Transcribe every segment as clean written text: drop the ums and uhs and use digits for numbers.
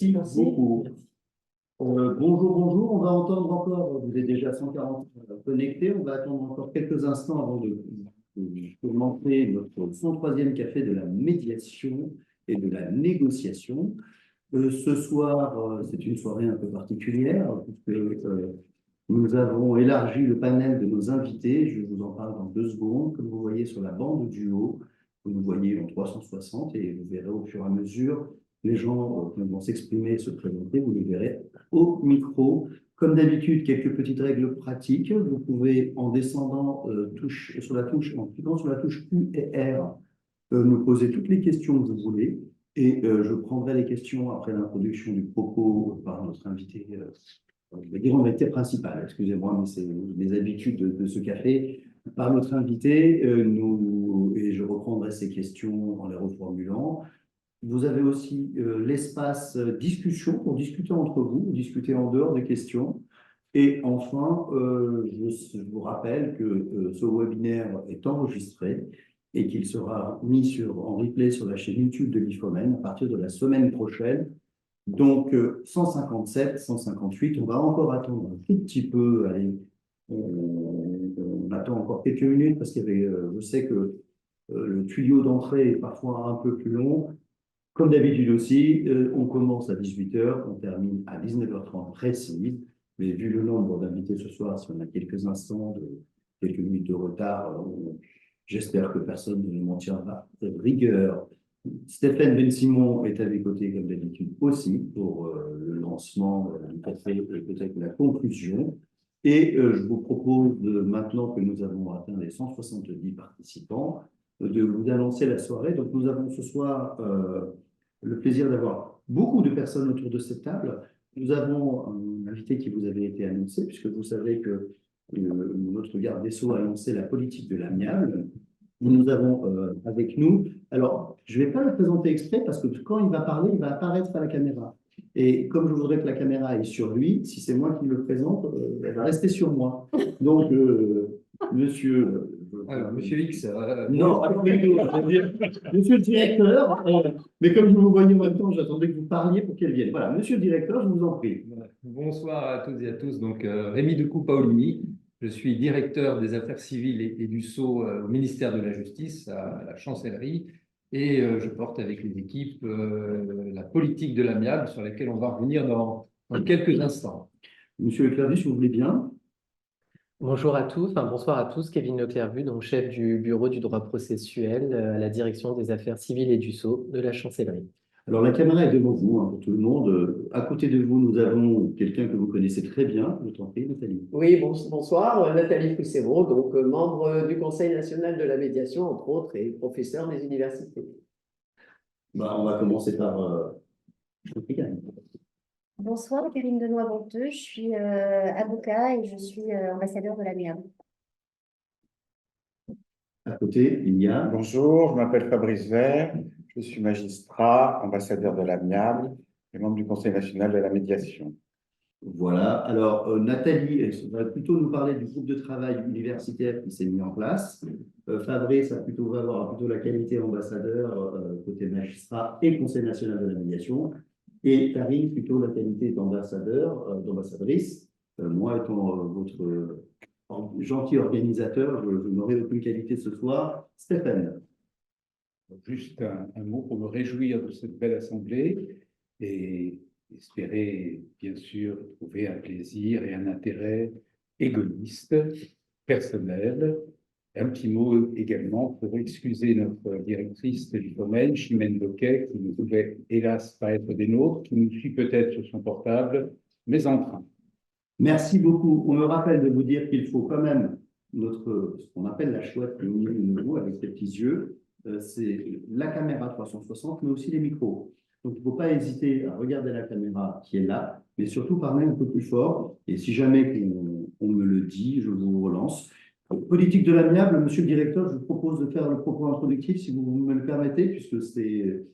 Merci beaucoup. Bonjour, bonjour. On va entendre encore, vous êtes déjà 140 connectés, on va attendre encore quelques instants avant de commencer notre 103e café de la médiation et de la négociation. Ce soir, c'est une soirée un peu particulière, puisque nous avons élargi le panel de nos invités. Je vous en parle dans 2 secondes. Comme vous voyez sur la bande du haut, vous nous voyez en 360 et vous verrez au fur et à mesure les gens qui vont s'exprimer et se présenter, vous les verrez au micro. Comme d'habitude, quelques petites règles pratiques. Vous pouvez, en descendant en cliquant sur la touche Q et R, me poser toutes les questions que vous voulez. Et je prendrai les questions après l'introduction du propos par notre invité, je vais dire invité principal, excusez-moi, mais c'est les habitudes de ce café. Par notre invité, et je reprendrai ces questions en les reformulant. Vous avez aussi l'espace discussion pour discuter entre vous, discuter en dehors des questions. Et enfin, je vous rappelle que ce webinaire est enregistré et qu'il sera mis en replay sur la chaîne YouTube de l'IFOMEN à partir de la semaine prochaine. Donc, 157, 158, on va encore attendre un tout petit peu. Allez, on attend encore quelques minutes parce qu'il y avait, je sais que le tuyau d'entrée est parfois un peu plus long. Comme d'habitude aussi, on commence à 18 h, on termine à 19 h 30 précise. Mais vu le nombre d'invités ce soir, si on a quelques instants, quelques minutes de retard, j'espère que personne ne m'en tiendra de rigueur. Stéphane Ben-Simon est à mes côtés, comme d'habitude, aussi, pour le lancement du café et peut-être la conclusion. Et je vous propose, maintenant que nous avons atteint les 170 participants, de vous annoncer la soirée. Donc, nous avons ce soir le plaisir d'avoir beaucoup de personnes autour de cette table. Nous avons un invité qui vous avait été annoncé, puisque vous savez que notre garde des Sceaux a annoncé la politique de l'amiable. Nous avons avec nous, alors je ne vais pas le présenter exprès parce que quand il va parler, il va apparaître à la caméra. Et comme je voudrais que la caméra est sur lui, si c'est moi qui le présente, elle va rester sur moi. Donc, monsieur... Alors, monsieur X. Non, monsieur le directeur, mais comme je vous voyais en même temps, j'attendais que vous parliez pour qu'elle vienne. Voilà, monsieur le directeur, je vous en prie. Bonsoir à toutes et à tous. Donc, Rémi Decou-Paolini, je suis directeur des affaires civiles et du Sceau au ministère de la Justice, à la chancellerie, et je porte avec les équipes la politique de l'amiable sur laquelle on va revenir dans quelques instants. Monsieur Leclerc, si vous voulez bien. Bonjour à tous, bonsoir à tous, Kevin Leclerc, donc chef du bureau du droit processuel à la direction des affaires civiles et du Sceau de la chancellerie. Alors la caméra est devant vous, pour tout le monde. À côté de vous, nous avons quelqu'un que vous connaissez très bien. Je t'en prie, Nathalie. Oui, bonsoir, Nathalie Foussero, donc membre du Conseil national de la médiation, entre autres, et professeur des universités. On va commencer par... Bonsoir, Karine Denoy-Bonteux, je suis avocat et je suis ambassadeur de l'amiable. À côté, il y a... Bonjour, je m'appelle Fabrice Vert, je suis magistrat, ambassadeur de l'amiable et membre du Conseil national de la médiation. Voilà, alors Nathalie, elle va plutôt nous parler du groupe de travail universitaire qui s'est mis en place. Fabrice va avoir plutôt la qualité ambassadeur côté magistrat et Conseil national de la médiation. Et Karine, plutôt la qualité d'ambassadeur, d'ambassadrice. Moi, étant votre gentil organisateur, je n'aurai aucune qualité ce soir. Stéphane. Juste un mot pour me réjouir de cette belle assemblée et espérer, bien sûr, trouver un plaisir et un intérêt égoïste, personnel. Un petit mot également pour excuser notre directrice du domaine, Chimène Loquet, qui ne pouvait hélas pas être des nôtres, qui nous suit peut-être sur son portable, mais en train. Merci beaucoup. On me rappelle de vous dire qu'il faut quand même ce qu'on appelle la chouette au milieu de nous avec ses petits yeux. C'est la caméra 360, mais aussi les micros. Donc, il ne faut pas hésiter à regarder la caméra qui est là, mais surtout parler un peu plus fort. Et si jamais on me le dit, je vous relance. Politique de l'amiable, monsieur le directeur, je vous propose de faire le propos introductif, si vous me le permettez, puisque c'est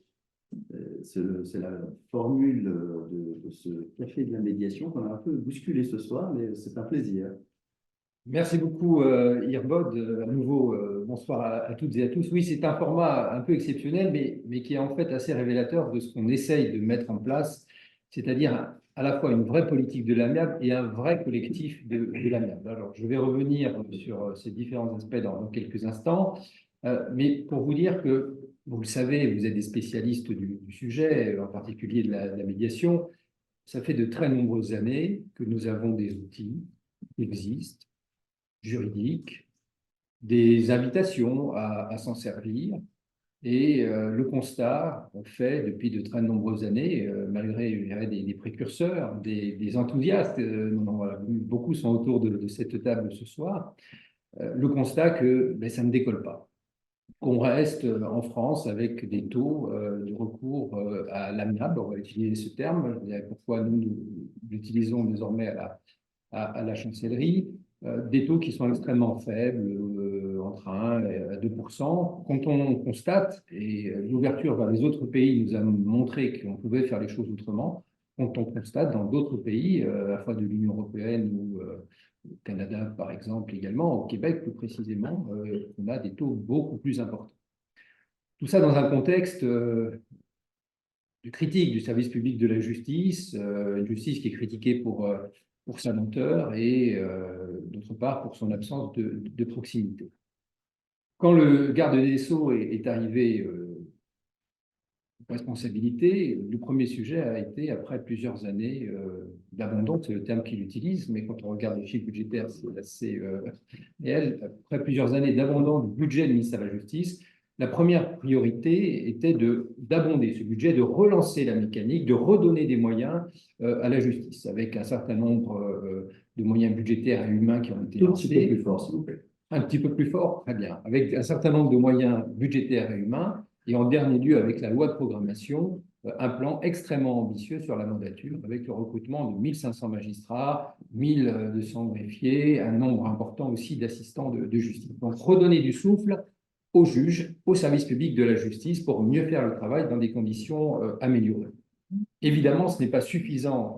la formule de ce café de la médiation qu'on a un peu bousculé ce soir, mais c'est un plaisir. Merci beaucoup, Irbod. À nouveau, bonsoir à toutes et à tous. Oui, c'est un format un peu exceptionnel, mais qui est en fait assez révélateur de ce qu'on essaye de mettre en place c'est-à-dire à la fois une vraie politique de l'amiable et un vrai collectif de l'amiable. Alors, je vais revenir sur ces différents aspects dans quelques instants, mais pour vous dire que, vous le savez, vous êtes des spécialistes du sujet, en particulier de la médiation. Ça fait de très nombreuses années que nous avons des outils qui existent, juridiques, des invitations à s'en servir. Et le constat fait depuis de très nombreuses années, malgré je dirais, des précurseurs, des enthousiastes, beaucoup sont autour de cette table ce soir, le constat que ça ne décolle pas. Qu'on reste en France avec des taux de recours à l'amiable, on va utiliser ce terme, pourquoi nous l'utilisons désormais à la chancellerie, des taux qui sont extrêmement faibles, entre 1 et 2%. Quand on constate, et l'ouverture vers les autres pays nous a montré qu'on pouvait faire les choses autrement, quand on constate dans d'autres pays, à la fois de l'Union européenne ou au Canada par exemple également, au Québec plus précisément, on a des taux beaucoup plus importants. Tout ça dans un contexte de critique du service public de la justice, une justice qui est critiquée pour sa lenteur et d'autre part pour son absence de proximité. Quand le garde des Sceaux est arrivé en responsabilité, le premier sujet a été, après plusieurs années d'abandon, c'est le terme qu'il utilise, mais quand on regarde les chiffres budgétaires, c'est assez réel, après plusieurs années d'abandon du budget du ministère de la Justice, la première priorité était d'abonder ce budget, de relancer la mécanique, de redonner des moyens à la justice, avec un certain nombre de moyens budgétaires et humains qui ont été lancés. Un petit peu plus fort, s'il vous plaît. Un petit peu plus fort, très bien. Avec un certain nombre de moyens budgétaires et humains, et en dernier lieu, avec la loi de programmation, un plan extrêmement ambitieux sur la mandature, avec le recrutement de 1500 magistrats, 1200 greffiers, un nombre important aussi d'assistants de justice. Donc, redonner du souffle aux juges, au service public de la justice, pour mieux faire le travail dans des conditions améliorées. Évidemment, ce n'est pas suffisant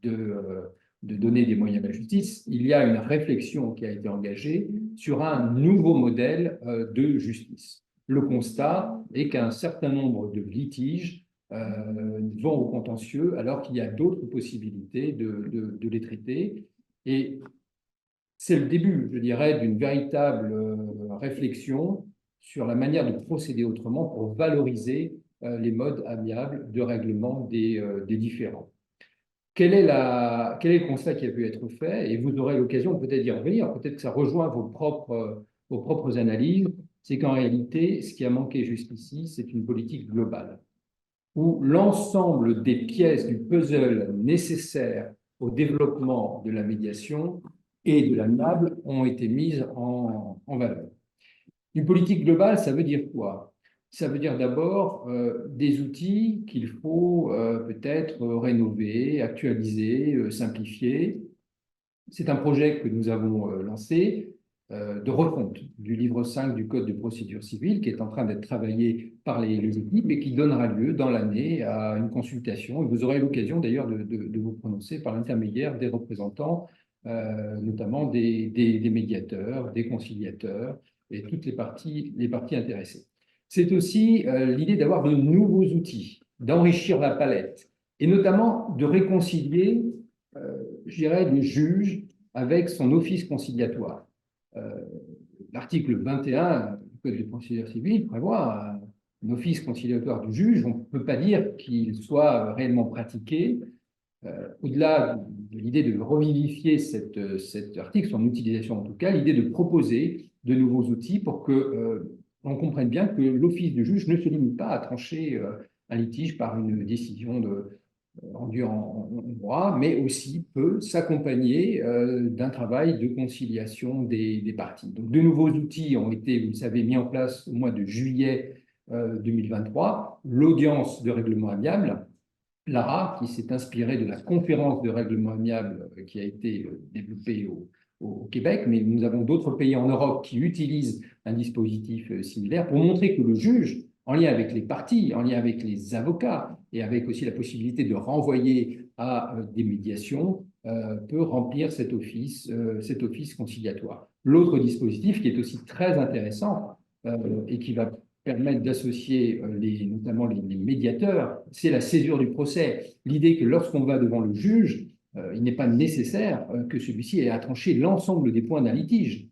de donner des moyens à la justice. Il y a une réflexion qui a été engagée sur un nouveau modèle de justice. Le constat est qu'un certain nombre de litiges vont au contentieux alors qu'il y a d'autres possibilités de les traiter. Et c'est le début, je dirais, d'une véritable réflexion sur la manière de procéder autrement pour valoriser les modes amiables de règlement des différends. Quel est le constat qui a pu être fait? Et vous aurez l'occasion peut-être d'y revenir, peut-être que ça rejoint vos propres analyses, c'est qu'en réalité, ce qui a manqué jusqu'ici, c'est une politique globale, où l'ensemble des pièces du puzzle nécessaires au développement de la médiation et de l'amiable ont été mises en valeur. Une politique globale, ça veut dire quoi? Ça veut dire d'abord des outils qu'il faut peut-être rénover, actualiser, simplifier. C'est un projet que nous avons lancé de refonte du livre 5 du Code de procédure civile qui est en train d'être travaillé par les équipes et qui donnera lieu dans l'année à une consultation. Et vous aurez l'occasion d'ailleurs de vous prononcer par l'intermédiaire des représentants, notamment des médiateurs, des conciliateurs et toutes les parties intéressées. C'est aussi l'idée d'avoir de nouveaux outils, d'enrichir la palette et notamment de réconcilier, je dirais, le juge avec son office conciliatoire. L'article 21 du Code de procédure civile prévoit un office conciliatoire du juge. On ne peut pas dire qu'il soit réellement pratiqué. Au-delà de l'idée de revivifier cet article, son utilisation en tout cas, l'idée de proposer de nouveaux outils pour que on comprenne bien que l'office du juge ne se limite pas à trancher un litige par une décision rendue en droit, mais aussi peut s'accompagner d'un travail de conciliation des parties. Donc, de nouveaux outils ont été, vous le savez, mis en place au mois de juillet 2023. L'audience de règlement amiable, l'ARA, qui s'est inspirée de la conférence de règlement amiable qui a été développée au Québec, mais nous avons d'autres pays en Europe qui utilisent un dispositif similaire pour montrer que le juge, en lien avec les parties, en lien avec les avocats et avec aussi la possibilité de renvoyer à des médiations, peut remplir cet office conciliatoire. L'autre dispositif qui est aussi très intéressant et qui va permettent d'associer notamment les médiateurs, c'est la césure du procès. L'idée que lorsqu'on va devant le juge, il n'est pas nécessaire que celui-ci ait à trancher l'ensemble des points d'un litige.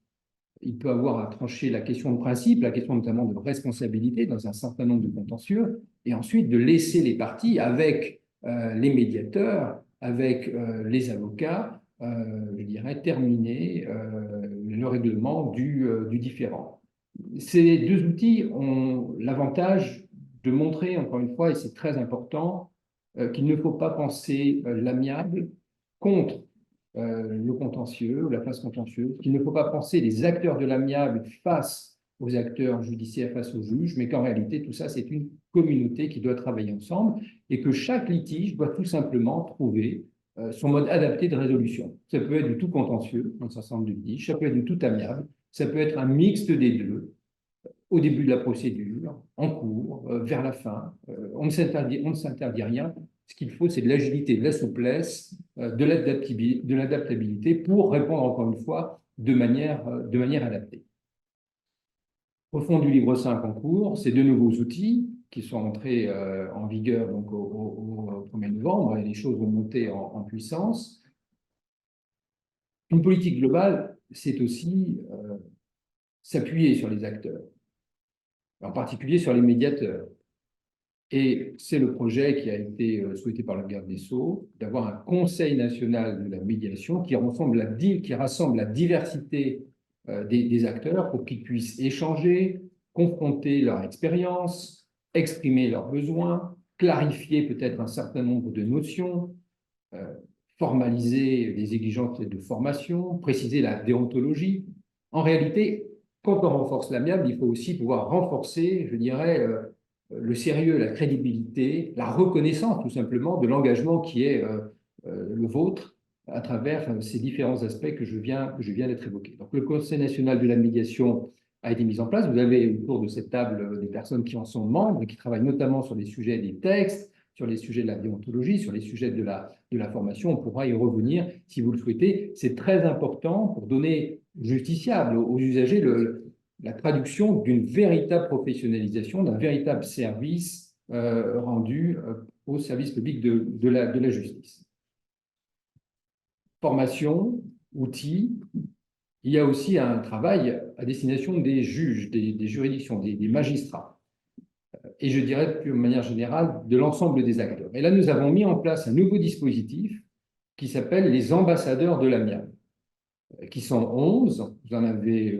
Il peut avoir à trancher la question de principe, la question notamment de responsabilité dans un certain nombre de contentieux, et ensuite de laisser les parties avec les médiateurs, avec les avocats, je dirais, terminer le règlement du différend. Ces deux outils ont l'avantage de montrer, encore une fois, et c'est très important, qu'il ne faut pas penser l'amiable contre le contentieux ou la phase contentieuse, qu'il ne faut pas penser les acteurs de l'amiable face aux acteurs judiciaires, face aux juges, mais qu'en réalité, tout ça, c'est une communauté qui doit travailler ensemble et que chaque litige doit tout simplement trouver son mode adapté de résolution. Ça peut être du tout contentieux, dans un certain nombre de litiges, ça peut être du tout amiable, ça peut être un mixte des deux, au début de la procédure, en cours, vers la fin. On ne s'interdit rien. Ce qu'il faut, c'est de l'agilité, de la souplesse, de l'adaptabilité pour répondre, encore une fois, de manière adaptée. Au fond du livre 5 en cours, ces deux nouveaux outils qui sont entrés en vigueur donc, au 1er novembre, et les choses vont monter en puissance. Une politique globale, c'est aussi s'appuyer sur les acteurs, en particulier sur les médiateurs. Et c'est le projet qui a été souhaité par le garde des Sceaux, d'avoir un Conseil national de la médiation qui rassemble la diversité des acteurs pour qu'ils puissent échanger, confronter leur expérience, exprimer leurs besoins, clarifier peut-être un certain nombre de notions, formaliser les exigences de formation, préciser la déontologie. En réalité, quand on renforce l'amiable, il faut aussi pouvoir renforcer, je dirais, le sérieux, la crédibilité, la reconnaissance tout simplement de l'engagement qui est le vôtre à travers ces différents aspects que je viens d'être évoqués. Donc le Conseil national de la médiation a été mis en place. Vous avez autour de cette table des personnes qui en sont membres et qui travaillent notamment sur les sujets des textes, sur les sujets de la déontologie, sur les sujets de la formation. On pourra y revenir si vous le souhaitez. C'est très important pour donner justiciable aux usagers la traduction d'une véritable professionnalisation, d'un véritable service rendu au service public de la justice. Formation, outils, il y a aussi un travail à destination des juges, des juridictions, des magistrats, et je dirais de manière générale de l'ensemble des acteurs. Et là, nous avons mis en place un nouveau dispositif qui s'appelle les ambassadeurs de l'amiable, qui sont 11, vous en avez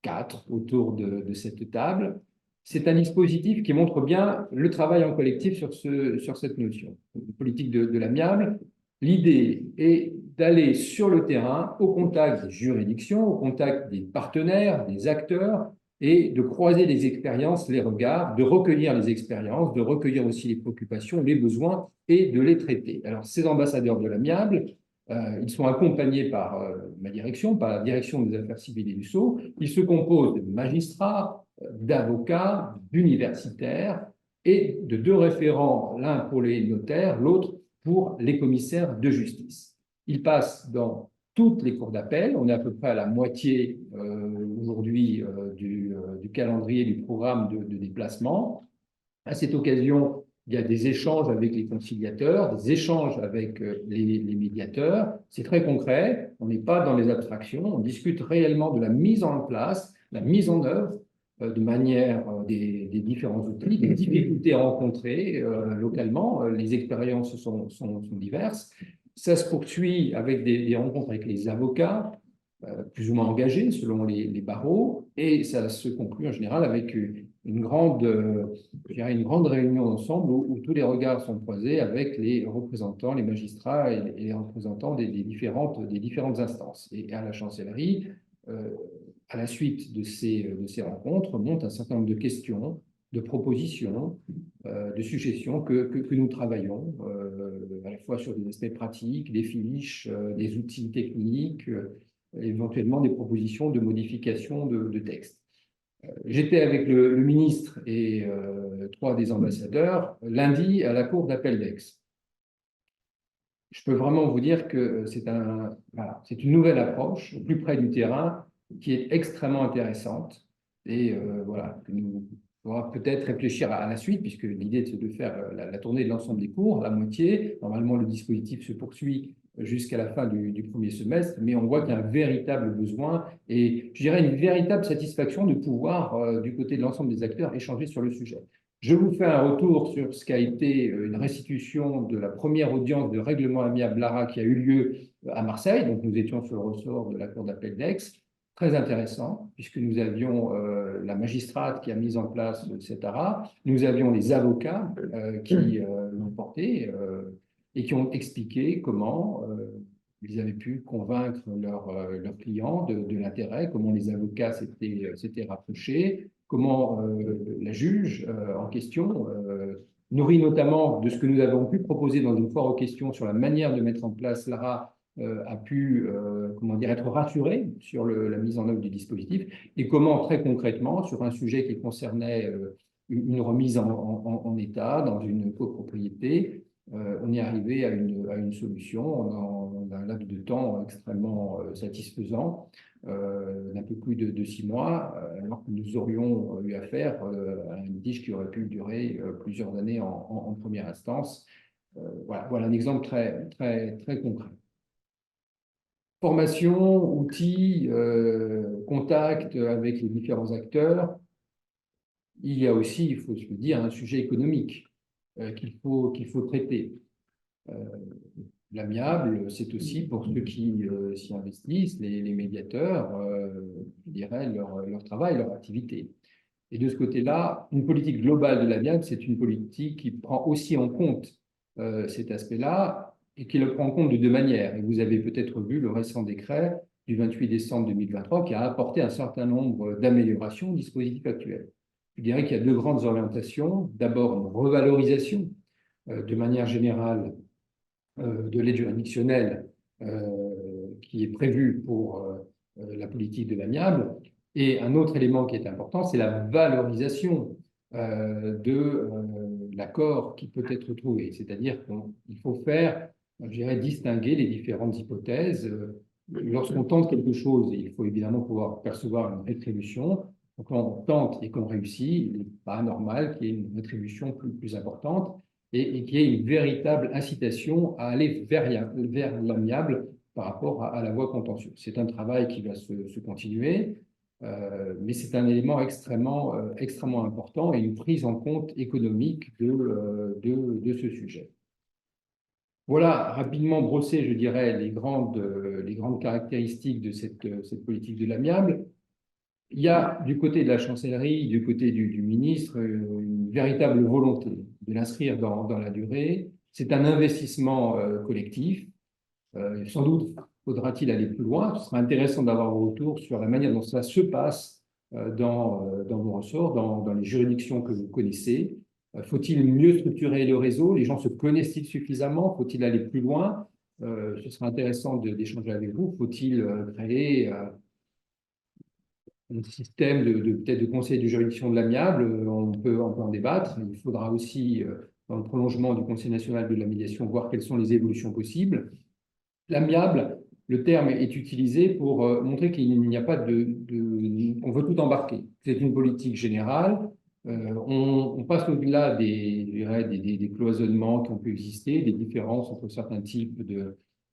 4 autour de cette table. C'est un dispositif qui montre bien le travail en collectif sur cette notion. Politique de l'amiable, l'idée est d'aller sur le terrain, au contact des juridictions, au contact des partenaires, des acteurs, et de croiser les expériences, les regards, de recueillir les expériences, de recueillir aussi les préoccupations, les besoins, et de les traiter. Alors, ces ambassadeurs de l'amiable, ils sont accompagnés par ma direction, par la direction des affaires civiles et du Sceau. Ils se composent de magistrats, d'avocats, d'universitaires et de 2 référents, l'un pour les notaires, l'autre pour les commissaires de justice. Ils passent dans toutes les cours d'appel. On est à peu près à la moitié aujourd'hui du calendrier du programme de déplacement. À cette occasion, il y a des échanges avec les conciliateurs, des échanges avec les médiateurs. C'est très concret, on n'est pas dans les abstractions, on discute réellement de la mise en place, la mise en œuvre de manière des différents outils, des difficultés rencontrées localement. Les expériences sont diverses. Ça se poursuit avec des rencontres avec les avocats, plus ou moins engagés selon les barreaux, et ça se conclut en général avec une grande réunion ensemble où tous les regards sont croisés avec les représentants, les magistrats et les représentants des différentes instances. Et à la chancellerie, à la suite de ces rencontres, monte un certain nombre de questions, de propositions, de suggestions que nous travaillons, à la fois sur des aspects pratiques, des fiches, des outils techniques, éventuellement des propositions de modification de textes. J'étais avec le ministre et 3 des ambassadeurs lundi à la cour d'appel d'Aix. Je peux vraiment vous dire que c'est une nouvelle approche au plus près du terrain qui est extrêmement intéressante et voilà, que nous faudra peut-être réfléchir à la suite, puisque l'idée, c'est de faire la tournée de l'ensemble des cours, la moitié. Normalement, le dispositif se poursuit jusqu'à la fin du premier semestre, mais on voit qu'il y a un véritable besoin et, je dirais, une véritable satisfaction de pouvoir, du côté de l'ensemble des acteurs, échanger sur le sujet. Je vous fais un retour sur ce qu'a été une restitution de la première audience de règlement amiable Lara qui a eu lieu à Marseille. Donc, nous étions sur le ressort de la Cour d'appel d'Aix. Très intéressant, puisque nous avions la magistrate qui a mis en place cet ARA, nous avions les avocats qui l'ont porté et qui ont expliqué comment ils avaient pu convaincre leurs clients de l'intérêt, comment les avocats s'étaient rapprochés, comment la juge en question, nourrie notamment de ce que nous avons pu proposer dans une foire aux questions sur la manière de mettre en place l'ARA, a pu comment dire, être rassurée sur la mise en œuvre du dispositif et comment très concrètement, sur un sujet qui concernait une remise en état dans une copropriété, on est arrivé à une solution dans un laps de temps extrêmement satisfaisant, d'un peu plus de 6 mois, alors que nous aurions eu affaire à un litige qui aurait pu durer plusieurs années en première instance. Voilà un exemple très, très, très concret. Formation, outils, contact avec les différents acteurs. Il y a aussi, il faut se le dire, un sujet économique qu'il faut traiter. L'amiable, c'est aussi pour ceux qui s'y investissent, les médiateurs, je dirais, leur travail, leur activité. Et de ce côté-là, une politique globale de l'amiable, c'est une politique qui prend aussi en compte cet aspect-là et qui le prend en compte de deux manières. Et vous avez peut-être vu le récent décret du 28 décembre 2023 qui a apporté un certain nombre d'améliorations au dispositif actuel. Je dirais qu'il y a deux grandes orientations. D'abord, une revalorisation de manière générale de l'aide juridictionnelle qui est prévue pour la politique de l'amiable. Et un autre élément qui est important, c'est la valorisation de l'accord qui peut être trouvé. C'est-à-dire qu'il faut faire, je dirais, distinguer les différentes hypothèses. Lorsqu'on tente quelque chose, il faut évidemment pouvoir percevoir une rétribution. Donc, quand on tente et qu'on réussit, il n'est pas anormal qu'il y ait une rétribution plus importante et qu'il y ait une véritable incitation à aller vers l'amiable par rapport à la voie contentieuse. C'est un travail qui va se continuer, mais c'est un élément extrêmement important et une prise en compte économique de ce sujet. Voilà, rapidement brossé, je dirais, les grandes caractéristiques de cette politique de l'amiable. Il y a du côté de la chancellerie, du côté du ministre, une véritable volonté de l'inscrire dans la durée. C'est un investissement collectif. Sans doute faudra-t-il aller plus loin. Ce sera intéressant d'avoir vos retours sur la manière dont ça se passe dans vos ressorts, dans les juridictions que vous connaissez. Faut-il mieux structurer le réseau? Les gens se connaissent-ils suffisamment? Faut-il aller plus loin? Ce sera intéressant d'échanger avec vous. Faut-il créer un système peut-être de conseil de juridiction de l'amiable? On peut en débattre. Il faudra aussi, dans le prolongement du Conseil national de la médiation, voir quelles sont les évolutions possibles. L'amiable, le terme est utilisé pour montrer qu'il n'y a pas on veut tout embarquer. C'est une politique générale. On passe au-delà des cloisonnements qui ont pu exister, des différences entre certains types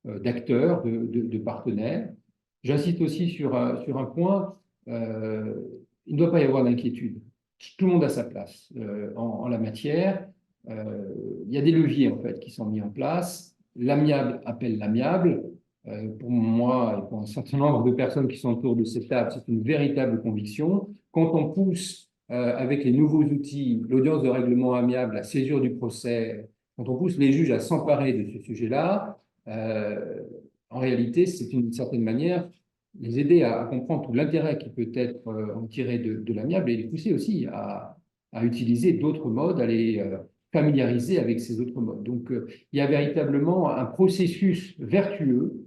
d'acteurs, de partenaires. J'insiste aussi sur un point. Il ne doit pas y avoir d'inquiétude. Tout le monde a sa place en la matière. Il y a des leviers en fait qui sont mis en place. L'amiable appelle l'amiable. Pour moi et pour un certain nombre de personnes qui sont autour de cette table, c'est une véritable conviction. Quand on pousse avec les nouveaux outils, l'audience de règlement amiable, la césure du procès, quand on pousse les juges à s'emparer de ce sujet-là, en réalité, c'est d'une certaine manière les aider à comprendre tout l'intérêt qui peut être en tiré de l'amiable et les pousser aussi à utiliser d'autres modes, à les familiariser avec ces autres modes. Donc, il y a véritablement un processus vertueux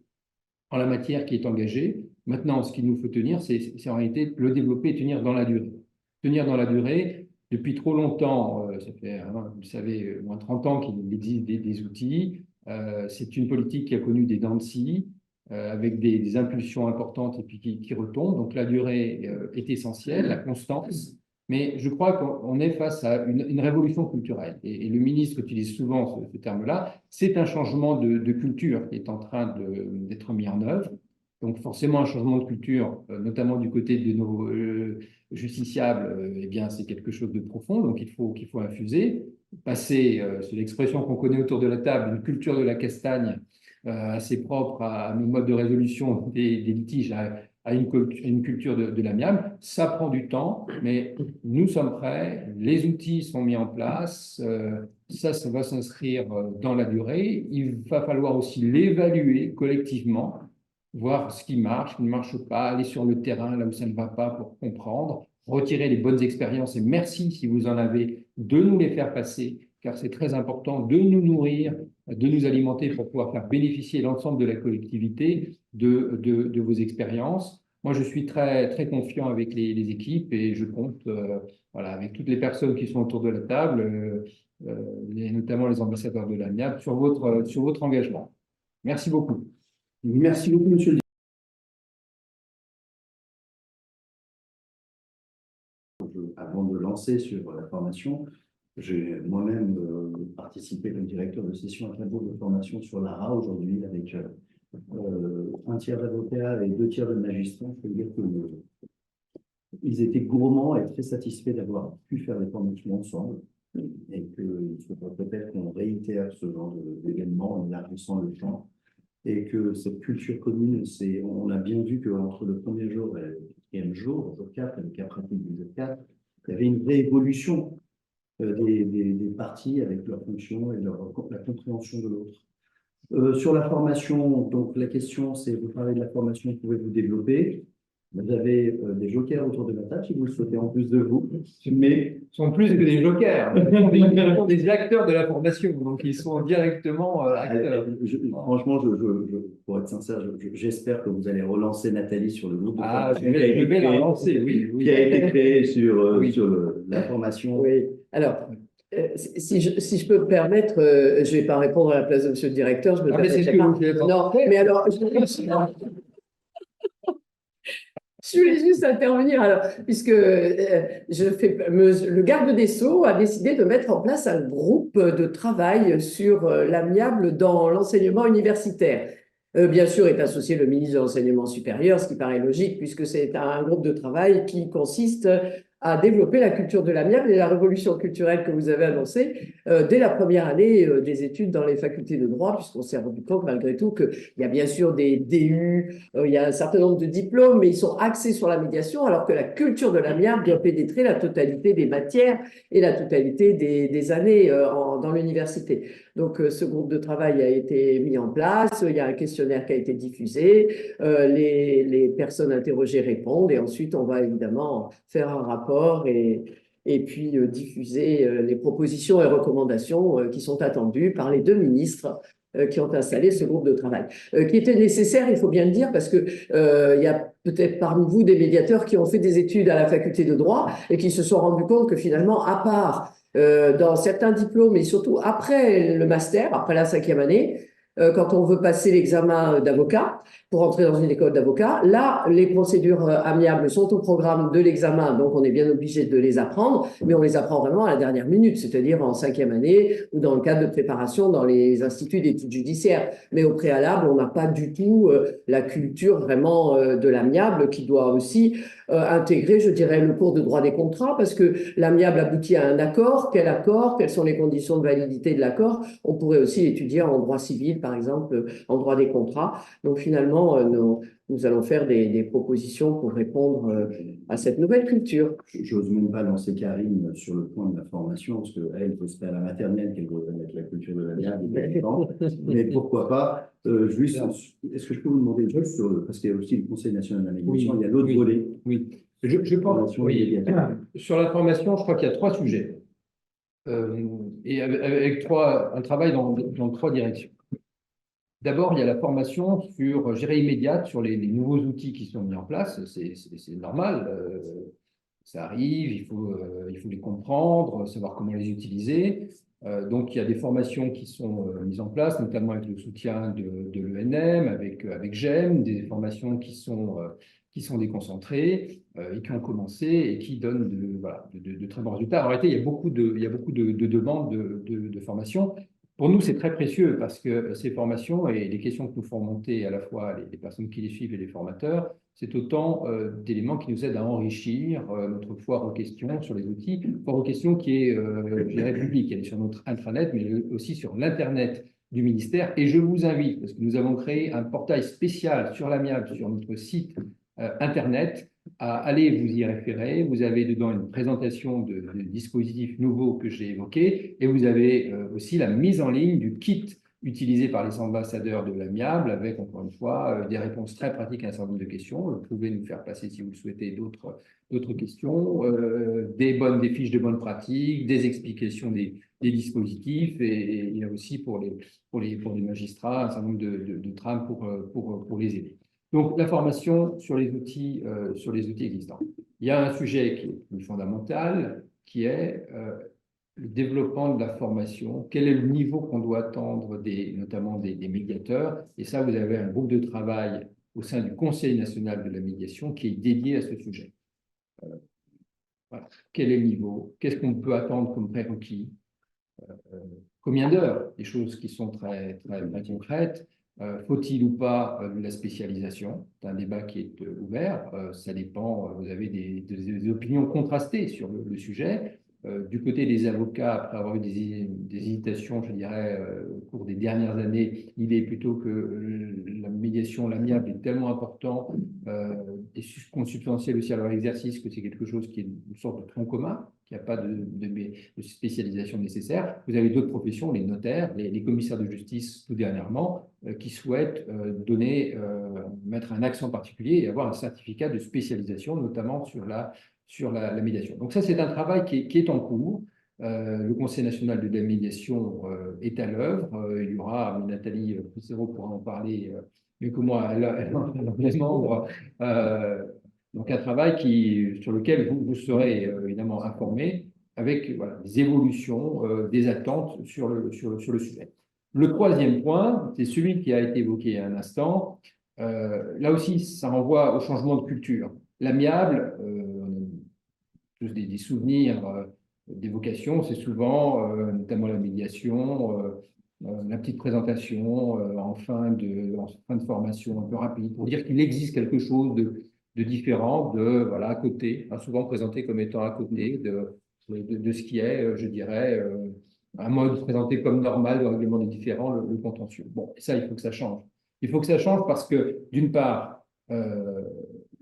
en la matière qui est engagé. Maintenant, ce qu'il nous faut tenir, c'est en réalité le développer et tenir dans la durée. Tenir dans la durée, depuis trop longtemps, ça fait, vous savez, moins de 30 ans qu'il existe des outils. C'est une politique qui a connu des dents de scie, avec des impulsions importantes et puis qui retombent. Donc, la durée est essentielle, la constance. Mais je crois qu'on est face à une révolution culturelle. Et le ministre utilise souvent ce terme-là. C'est un changement de culture qui est en train d'être mis en œuvre. Donc forcément, un changement de culture, notamment du côté de nos justiciables, eh bien, c'est quelque chose de profond. Donc qu'il faut infuser. Passer, c'est l'expression qu'on connaît autour de la table, une culture de la castagne assez propre à nos modes de résolution des litiges, à une culture de l'amiable. Ça prend du temps, mais nous sommes prêts, les outils sont mis en place, ça va s'inscrire dans la durée. Il va falloir aussi l'évaluer collectivement, voir ce qui ne marche pas, aller sur le terrain là où ça ne va pas pour comprendre, retirer les bonnes expériences. Et merci si vous en avez, de nous les faire passer, car c'est très important de nous nourrir, de nous alimenter pour pouvoir faire bénéficier l'ensemble de la collectivité de vos expériences. Moi, je suis très, très confiant avec les équipes et je compte voilà, avec toutes les personnes qui sont autour de la table, notamment les ambassadeurs de l'AMIAB, sur votre engagement. Merci beaucoup. Merci beaucoup, monsieur le Avant de lancer sur la formation, j'ai moi-même participé comme directeur de session à 4 jours de formation sur l'ARA aujourd'hui avec un tiers d'avocats et 2 tiers de magistrats. Je peux dire qu'ils étaient gourmands et très satisfaits d'avoir pu faire des formations ensemble et qu'il faudrait peut-être qu'on réitère ce genre d'événements en élargissant le champ et que cette culture commune, on a bien vu qu'entre le premier jour et le quatrième jour, le jour 4 et le cas pratique du jour 4, il y avait une vraie évolution des parties avec leurs fonctions et la compréhension de l'autre. Sur la formation, donc la question c'est, vous parlez de la formation, pouvez-vous développer? Vous avez des jokers autour de la table si vous le souhaitez en plus de vous, mais Ce sont plus que des jokers, ce sont des acteurs de la formation, donc ils sont directement acteurs. franchement, pour être sincère, j'espère que vous allez relancer Nathalie sur le groupe de Ah, formation je vais la relancer, oui. qui a été créé sur, Oui. la formation. Oui, alors, si je peux me permettre, je ne vais pas répondre à la place de monsieur le directeur, je me Ah, mais c'est ce permettrai que pas. vous Non, mais alors, je voulais juste intervenir, alors, puisque le garde des Sceaux a décidé de mettre en place un groupe de travail sur l'amiable dans l'enseignement universitaire. Bien sûr, est associé le ministre de l'Enseignement supérieur, ce qui paraît logique, puisque c'est un groupe de travail qui consiste à développer la culture de l'amiable et la révolution culturelle que vous avez annoncée dès la première année des études dans les facultés de droit, puisqu'on s'est rendu compte malgré tout qu'il y a bien sûr des DU, il y a un certain nombre de diplômes, mais ils sont axés sur la médiation, alors que la culture de l'amiable doit pénétrer la totalité des matières et la totalité des années dans l'université. Donc, ce groupe de travail a été mis en place, il y a un questionnaire qui a été diffusé, les personnes interrogées répondent et ensuite on va évidemment faire un rapport et puis diffuser les propositions et recommandations qui sont attendues par les 2 ministres qui ont installé ce groupe de travail, qui était nécessaire, il faut bien le dire, parce que il y a peut-être parmi vous des médiateurs qui ont fait des études à la faculté de droit et qui se sont rendus compte que finalement, à part dans certains diplômes et surtout après le master, après la 5e année, quand on veut passer l'examen d'avocat, pour entrer dans une école d'avocat, là, les procédures amiables sont au programme de l'examen, donc on est bien obligé de les apprendre, mais on les apprend vraiment à la dernière minute, c'est-à-dire en 5e année ou dans le cadre de préparation dans les instituts d'études judiciaires. Mais au préalable, on n'a pas du tout la culture vraiment de l'amiable qui doit aussi intégrer, je dirais, le cours de droit des contrats, parce que l'amiable aboutit à un accord, quelles sont les conditions de validité de l'accord. On pourrait aussi étudier en droit civil, par exemple, en droit des contrats. Donc finalement, nous allons faire des propositions pour répondre à cette nouvelle culture. J'ose même pas lancer Karine sur le point de la formation, parce qu'elle, c'est à la maternelle qu'elle doit mettre la culture de l'amiable, mais pourquoi pas. Juste, est-ce que je peux vous demander juste parce qu'il y a aussi le Conseil national de la médiation, il y a l'autre volet. Oui, je pense, oui. Sur la formation, je crois qu'il y a 3 sujets. Et avec un travail dans 3 directions. D'abord, il y a la formation sur, je dirais, immédiate sur les nouveaux outils qui sont mis en place. C'est normal, ça arrive, il faut les comprendre, savoir comment les utiliser. Donc, il y a des formations qui sont mises en place, notamment avec le soutien de l'ENM, avec GEM, des formations qui sont qui sont déconcentrés et qui ont commencé et qui donnent de très bons résultats. En réalité, il y a beaucoup de demandes de formation. Pour nous, c'est très précieux parce que ces formations et les questions que nous font monter à la fois les personnes qui les suivent et les formateurs, c'est autant d'éléments qui nous aident à enrichir notre foire aux questions sur les outils. Foire aux questions qui est, je dirais, publique. Elle est sur notre intranet, mais aussi sur l'Internet du ministère. Et je vous invite, parce que nous avons créé un portail spécial sur l'amiable, sur notre site Internet, à aller vous y référer. Vous avez dedans une présentation de dispositifs nouveaux que j'ai évoqués et vous avez aussi la mise en ligne du kit utilisé par les ambassadeurs de l'amiable avec, encore une fois, des réponses très pratiques à un certain nombre de questions. Vous pouvez nous faire passer, si vous le souhaitez, d'autres questions, des fiches de bonnes pratiques, des explications des dispositifs et il y a aussi pour les magistrats un certain nombre de trames pour les aider. Donc, la formation sur les outils existants. Il y a un sujet qui est plus fondamental, qui est le développement de la formation. Quel est le niveau qu'on doit attendre, notamment des médiateurs? Et ça, vous avez un groupe de travail au sein du Conseil national de la médiation qui est dédié à ce sujet. Voilà. Quel est le niveau? Qu'est-ce qu'on peut attendre comme prérequis? Combien d'heures? Des choses qui sont très, très, très concrètes. Faut-il ou pas de la spécialisation? C'est un débat qui est ouvert. Ça dépend, vous avez des opinions contrastées sur le sujet. Du côté des avocats, après avoir eu des hésitations, je dirais, au cours des dernières années, l'idée est plutôt que la médiation, l'amiable est tellement important et consubstantiel aussi à leur exercice que c'est quelque chose qui est une sorte de tronc commun, qu'il n'y a pas de spécialisation nécessaire. Vous avez d'autres professions, les notaires, les commissaires de justice tout dernièrement, qui souhaitent mettre un accent particulier et avoir un certificat de spécialisation, notamment sur la médiation. Donc ça, c'est un travail qui est en cours. Le Conseil national de la médiation est à l'œuvre. Il y aura, Nathalie Pissero pourra en parler mieux que moi, elle est membre. Donc un travail sur lequel vous serez évidemment informés avec des évolutions, des attentes sur le sujet. Le troisième point, c'est celui qui a été évoqué il y a un instant. Là aussi, ça renvoie au changement de culture. L'amiable, tous des souvenirs d'évocation, c'est souvent notamment la médiation, la petite présentation en fin de formation un peu rapide, pour dire qu'il existe quelque chose de différent, à côté, hein, souvent présenté comme étant à côté de ce qui est, je dirais, un mode présenté comme normal, le règlement des différends, le contentieux. Bon, et ça, il faut que ça change. Il faut que ça change parce que, d'une part,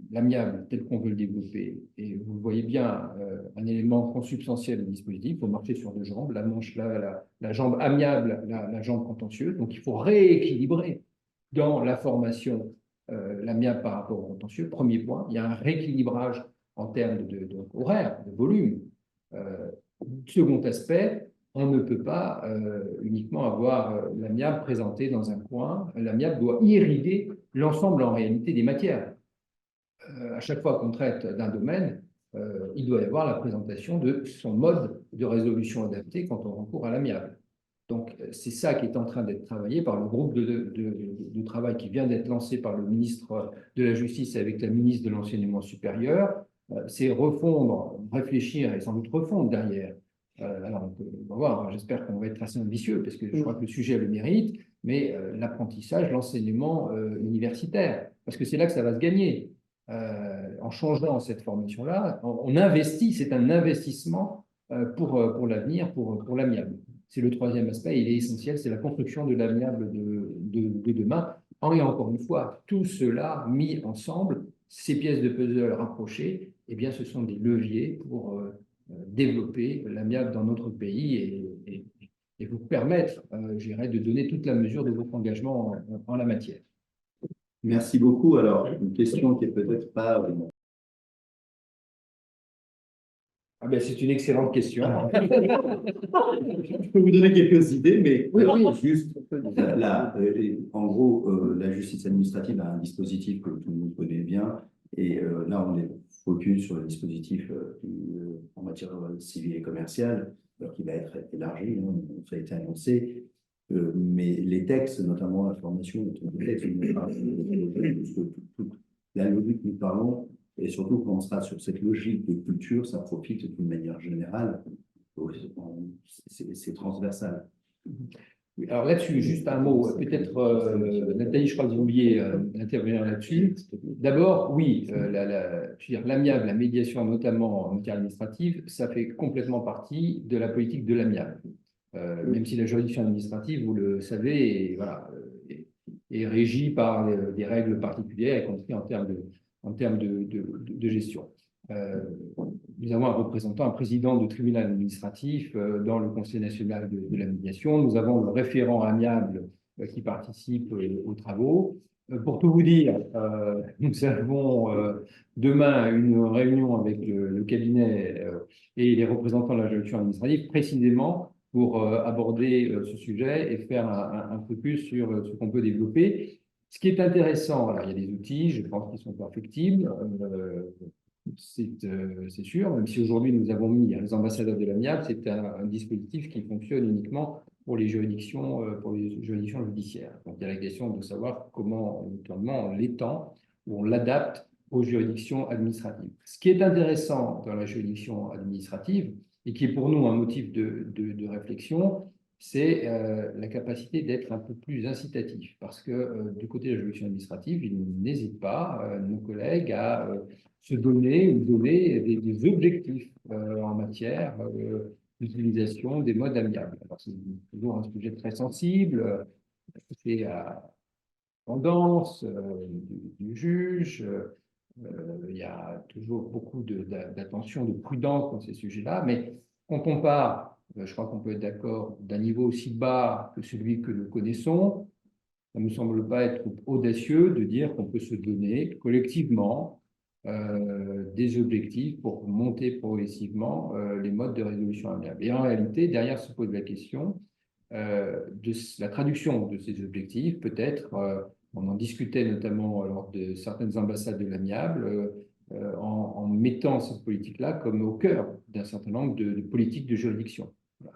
l'amiable tel qu'on veut le développer, et vous le voyez bien, un élément consubstantiel du dispositif, il faut marcher sur deux jambes, la jambe amiable, la jambe contentieuse. Donc, il faut rééquilibrer dans la formation l'amiable par rapport au contentieux. Premier point, il y a un rééquilibrage en termes horaire, de volume. Second aspect, on ne peut pas uniquement avoir l'amiable présenté dans un coin. L'amiable doit irriguer l'ensemble en réalité des matières. À chaque fois qu'on traite d'un domaine, il doit y avoir la présentation de son mode de résolution adapté quand on recourt à l'amiable. Donc, c'est ça qui est en train d'être travaillé par le groupe de travail qui vient d'être lancé par le ministre de la Justice avec la ministre de l'Enseignement supérieur. C'est refondre, réfléchir et sans doute refondre derrière. Alors, on va voir, j'espère qu'on va être assez ambitieux parce que je crois que le sujet a le mérite, mais l'apprentissage, l'enseignement universitaire, parce que c'est là que ça va se gagner. En changeant cette formation-là, on investit, c'est un investissement pour l'avenir, pour l'amiable. C'est le troisième aspect, il est essentiel, c'est la construction de l'amiable de demain. Et encore une fois, tout cela mis ensemble, ces pièces de puzzle rapprochées, eh bien, ce sont des leviers pour développer l'amiable dans notre pays et vous permettre, je dirais, de donner toute la mesure de votre engagement en la matière. Merci beaucoup. Alors, une question qui est peut-être pas... Ah ben, c'est une excellente question. Je peux vous donner quelques idées, mais juste, en gros, la justice administrative a un dispositif que tout le monde connaît bien, et là, on est focus sur le dispositif en matière civile et commerciale, qui va être élargi, hein, ça a été annoncé. Mais les textes, notamment la formation, les textes, la logique que nous parlons, et surtout quand on sera sur cette logique de culture, ça profite d'une manière générale. C'est transversal. Oui, alors là-dessus, juste un mot, peut-être Nathalie, je crois que vous vouliez intervenir là-dessus. D'abord, oui, je veux dire, l'amiable, la médiation, notamment en matière administrative, ça fait complètement partie de la politique de l'amiable. Même si la juridiction administrative, vous le savez, est régie par des règles particulières, y compris en termes de gestion. Nous avons un représentant, un président de tribunal administratif dans le Conseil national de la médiation. Nous avons le référent amiable qui participe aux travaux. Pour tout vous dire, nous avons demain une réunion avec le cabinet et les représentants de la juridiction administrative, précisément pour aborder ce sujet et faire un focus sur ce qu'on peut développer. Ce qui est intéressant, alors, il y a des outils, je pense, qui sont perfectibles. C'est sûr, même si aujourd'hui nous avons mis les ambassadeurs de l'amiable, c'est un dispositif qui fonctionne uniquement pour les juridictions judiciaires. Donc il y a la question de savoir comment notamment on l'étend ou on l'adapte aux juridictions administratives. Ce qui est intéressant dans la juridiction administrative et qui est pour nous un motif de réflexion, c'est la capacité d'être un peu plus incitatif. Parce que du côté de la juridiction administrative, ils n'hésitent pas, nos collègues, à se donner ou donner des objectifs en matière d'utilisation des modes amiables. Alors, c'est toujours un sujet très sensible, c'est à tendance du juge. Il y a toujours beaucoup d'attention, de prudence dans ces sujets-là, mais quand on part, je crois qu'on peut être d'accord, d'un niveau aussi bas que celui que nous connaissons, ça ne me semble pas être audacieux de dire qu'on peut se donner collectivement des objectifs pour monter progressivement les modes de résolution amiable. Et en réalité, derrière se pose la question de la traduction de ces objectifs, peut-être, on en discutait notamment lors de certaines ambassades de l'amiable, en mettant cette politique-là comme au cœur d'un certain nombre de politiques de juridiction.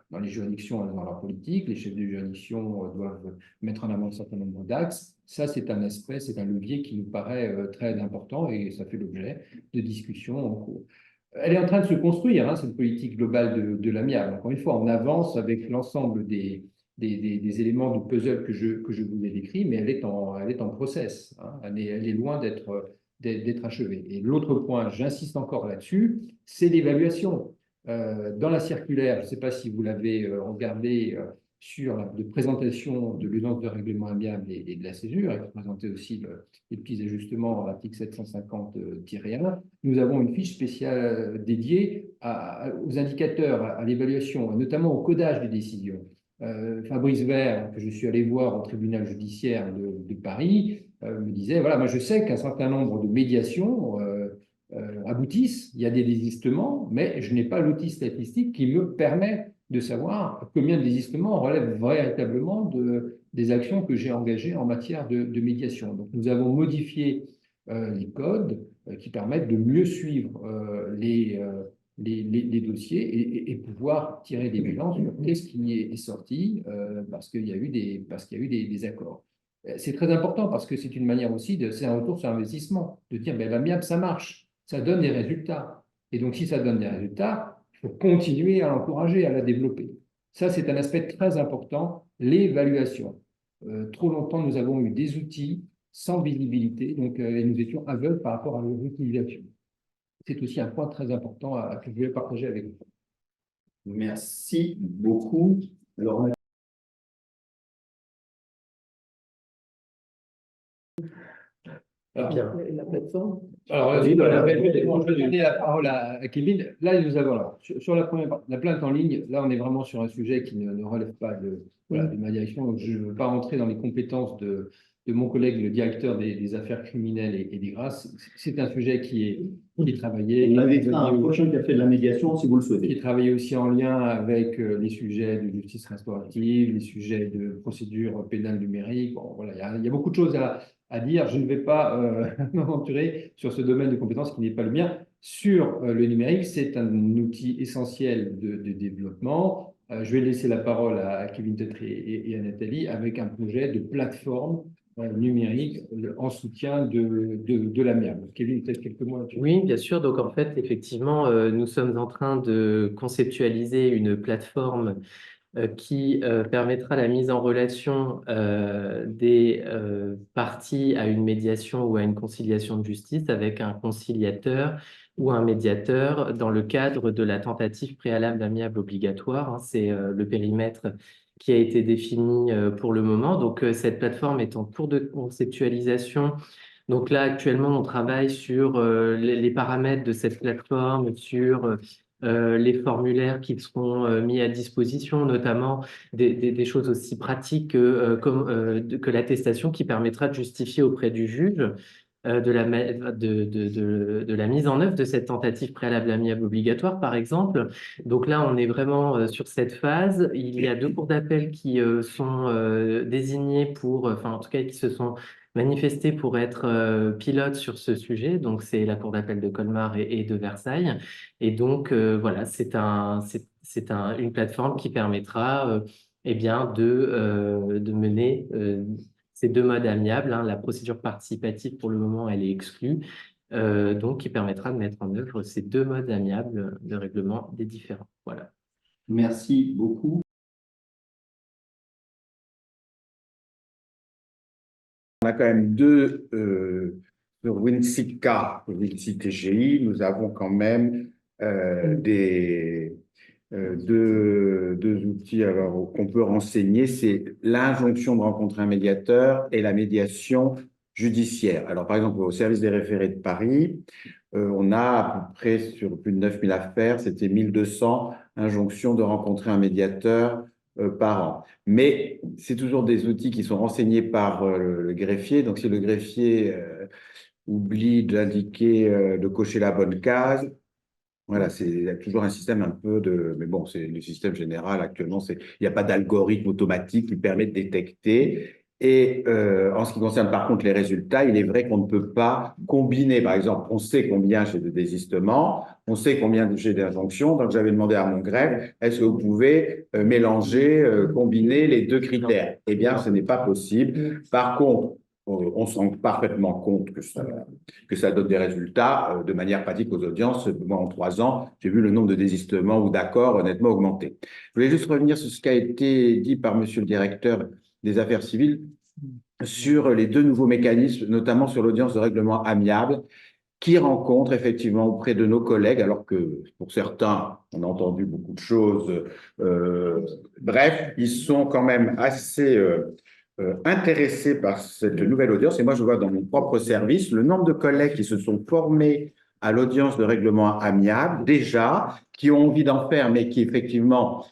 Dans les juridictions, dans leur politique, les chefs de juridiction doivent mettre en avant un certain nombre d'axes. Ça, c'est un aspect, c'est un levier qui nous paraît très important et ça fait l'objet de discussions en cours. Elle est en train de se construire, cette politique globale de l'amiable. Encore une fois, on avance avec l'ensemble des éléments du puzzle que je vous ai décrits, mais elle est en process. Elle est loin d'être achevée. Et l'autre point, j'insiste encore là-dessus, c'est l'évaluation. Dans la circulaire, je ne sais pas si vous l'avez regardé sur la présentation de l'urgence de règlement amiable et de la césure, et qui présentait aussi les petits ajustements à l'article 750-1. Nous avons une fiche spéciale dédiée aux indicateurs, à l'évaluation, notamment au codage des décisions. Fabrice Vert, que je suis allé voir au tribunal judiciaire de Paris, me disait, voilà, moi je sais qu'un certain nombre de médiations aboutissent, il y a des désistements, mais je n'ai pas l'outil statistique qui me permet de savoir combien de désistements relèvent véritablement des actions que j'ai engagées en matière de médiation. Donc nous avons modifié les codes qui permettent de mieux suivre les dossiers et pouvoir tirer des bilans sur qu'est-ce qui est sorti parce qu'il y a eu des accords. C'est très important parce que c'est une manière aussi, c'est un retour sur investissement, de dire ben, l'amiable, ça marche, ça donne des résultats. Et donc, si ça donne des résultats, il faut continuer à l'encourager, à la développer. Ça, c'est un aspect très important, l'évaluation. Trop longtemps, nous avons eu des outils sans visibilité, donc et nous étions aveugles par rapport à leur utilisation. C'est aussi un point très important que je voulais partager avec vous. Merci beaucoup. Alors, La plateforme. Alors, je vais donner la parole à Kevin. Là, nous avons, sur la première partie, la plainte en ligne, là, on est vraiment sur un sujet qui ne relève pas de ma direction. Donc, je ne veux pas rentrer dans les compétences de mon collègue, le directeur des affaires criminelles et des grâces. C'est un sujet qui est travaillé. on invitera un prochain qui a fait de la médiation, si vous le souhaitez. Qui est travaillé aussi en lien avec les sujets de justice restaurative, les sujets de procédure pénale numérique. Bon, voilà, il y a beaucoup de choses à dire. Je ne vais pas m'aventurer sur ce domaine de compétences qui n'est pas le mien. Sur le numérique, c'est un outil essentiel de développement. Je vais laisser la parole à Kevin Tetré et à Nathalie avec un projet de plateforme numérique en soutien de l'amiable. Kevin, peut-être quelques mots là-dessus. Oui, bien sûr. Donc, en fait, effectivement, nous sommes en train de conceptualiser une plateforme qui permettra la mise en relation des parties à une médiation ou à une conciliation de justice avec un conciliateur ou un médiateur dans le cadre de la tentative préalable amiable obligatoire. Hein. C'est le périmètre qui a été défini pour le moment. Donc, cette plateforme est en cours de conceptualisation. Donc là, actuellement, on travaille sur les paramètres de cette plateforme, sur les formulaires qui seront mis à disposition, notamment des choses aussi pratiques que l'attestation qui permettra de justifier auprès du juge de la mise en œuvre de cette tentative préalable amiable obligatoire, par exemple. Donc là, on est vraiment sur cette phase. Il y a 2 cours d'appel qui sont désignés pour, enfin en tout cas qui se sont manifestés pour être pilotes sur ce sujet. Donc c'est la cour d'appel de Colmar et de Versailles. Et donc voilà, c'est une plateforme qui permettra eh bien, de mener ces 2 modes amiables. Hein. La procédure participative, pour le moment, elle est exclue. Donc, qui permettra de mettre en œuvre ces 2 modes amiables de règlement des différends. Voilà. Merci beaucoup. On a quand même deux, sur WinSICA et WinSI-TGI, nous avons quand même deux outils qu'on peut renseigner, c'est l'injonction de rencontrer un médiateur et la médiation judiciaire. Alors, par exemple, au service des référés de Paris, on a à peu près sur plus de 9000 affaires, c'était 1200 injonctions de rencontrer un médiateur par an. Mais c'est toujours des outils qui sont renseignés par le greffier. Donc, si le greffier oublie d'indiquer, de cocher la bonne case, voilà, il y a toujours un système un peu de… Mais bon, c'est le système général actuellement, il n'y a pas d'algorithme automatique qui permet de détecter. Et en ce qui concerne par contre les résultats, il est vrai qu'on ne peut pas combiner. Par exemple, on sait combien j'ai de désistements, on sait combien j'ai d'injonctions. Donc, j'avais demandé à mon greffe, est-ce que vous pouvez mélanger, combiner les 2 critères? Eh bien, ce n'est pas possible. Par contre, on se rend parfaitement compte que ça donne des résultats de manière pratique aux audiences. Moi, en 3 ans, j'ai vu le nombre de désistements ou d'accords honnêtement augmenter. Je voulais juste revenir sur ce qui a été dit par monsieur le directeur des affaires civiles sur les 2 nouveaux mécanismes, notamment sur l'audience de règlement amiable, qui rencontrent effectivement auprès de nos collègues, alors que pour certains, on a entendu beaucoup de choses. Bref, ils sont quand même assez intéressés par cette nouvelle audience. Et moi, je vois dans mon propre service le nombre de collègues qui se sont formés à l'audience de règlement amiable, déjà, qui ont envie d'en faire, mais qui effectivement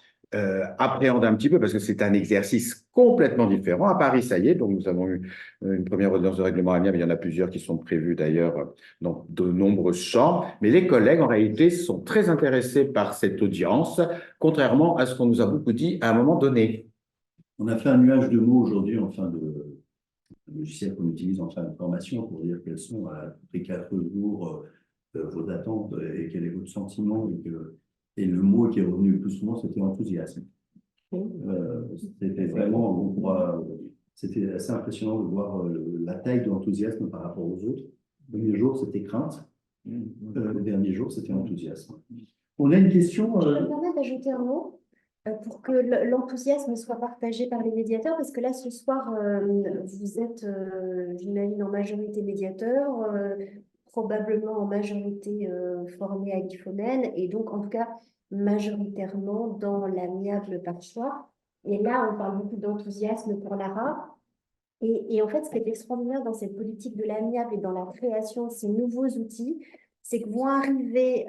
appréhendent un petit peu, parce que c'est un exercice complètement différent. À Paris, ça y est, donc nous avons eu une première audience de règlement amiable, il y en a plusieurs qui sont prévues d'ailleurs dans de nombreuses chambres, mais les collègues, en réalité, sont très intéressés par cette audience, contrairement à ce qu'on nous a beaucoup dit à un moment donné. On a fait un nuage de mots aujourd'hui en fin de logiciel qu'on utilise en fin de formation pour dire quels sont à peu près 4 jours vos attentes et quel est votre sentiment. Et le mot qui est revenu le plus souvent, c'était enthousiasme. C'était vraiment, c'était assez impressionnant de voir la taille de l'enthousiasme par rapport aux autres. Le premier jour, c'était crainte. Le dernier jour, c'était enthousiasme. On a une question. Je me permets d'ajouter un mot pour que l'enthousiasme soit partagé par les médiateurs, parce que là, ce soir, vous êtes, j'imagine, en majorité médiateurs, probablement en majorité formés à l'IFOMEN, et donc, en tout cas, majoritairement dans l'amiable par choix. Et là, on parle beaucoup d'enthousiasme pour Lara. Et en fait, ce qui est extraordinaire dans cette politique de l'amiable et dans la création de ces nouveaux outils, c'est que vont arriver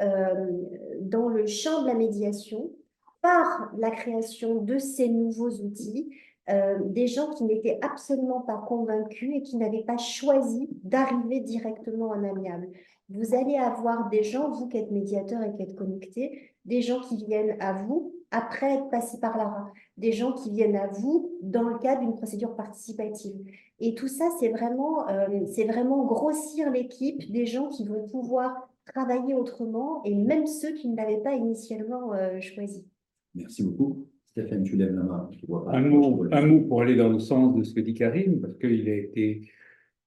dans le champ de la médiation, par la création de ces nouveaux outils, des gens qui n'étaient absolument pas convaincus et qui n'avaient pas choisi d'arriver directement en amiable. Vous allez avoir des gens, vous qui êtes médiateurs et qui êtes connectés, des gens qui viennent à vous après être passés par Lara, des gens qui viennent à vous dans le cadre d'une procédure participative. Et tout ça, c'est vraiment grossir l'équipe des gens qui vont pouvoir travailler autrement, et même ceux qui ne l'avaient pas initialement choisi. Merci beaucoup. Stéphane, tu lèves la main. Je vois pas. Un mot pour aller dans le sens de ce que dit Karim, parce qu'il a été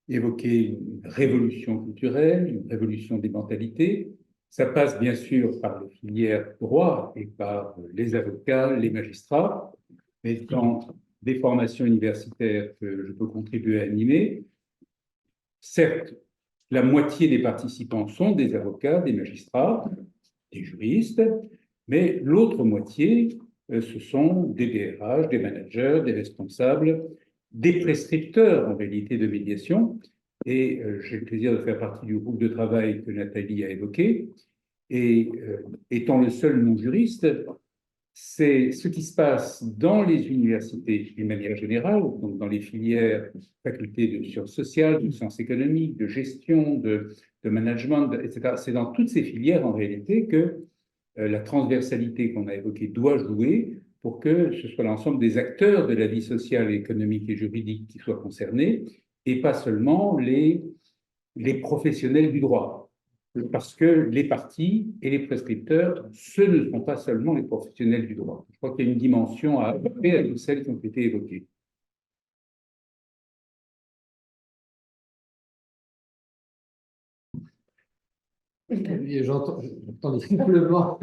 évoqué une révolution culturelle, une révolution des mentalités. Ça passe bien sûr par les filières droit et par les avocats, les magistrats, mais dans des formations universitaires que je peux contribuer à animer, certes, la moitié des participants sont des avocats, des magistrats, des juristes, mais l'autre moitié, ce sont des DRH, des managers, des responsables, des prescripteurs en réalité de médiation. Et j'ai le plaisir de faire partie du groupe de travail que Nathalie a évoqué. Et étant le seul non-juriste, c'est ce qui se passe dans les universités d'une manière générale, donc dans les filières, facultés de sciences sociales, de sciences économiques, de gestion, de management, etc. C'est dans toutes ces filières en réalité que la transversalité qu'on a évoquée doit jouer pour que ce soit l'ensemble des acteurs de la vie sociale, économique et juridique qui soient concernés, et pas seulement les professionnels du droit. Parce que les parties et les prescripteurs, ce ne sont pas seulement les professionnels du droit. Je crois qu'il y a une dimension à ajouter à toutes celles qui ont été évoquées. J'entends des sifflements.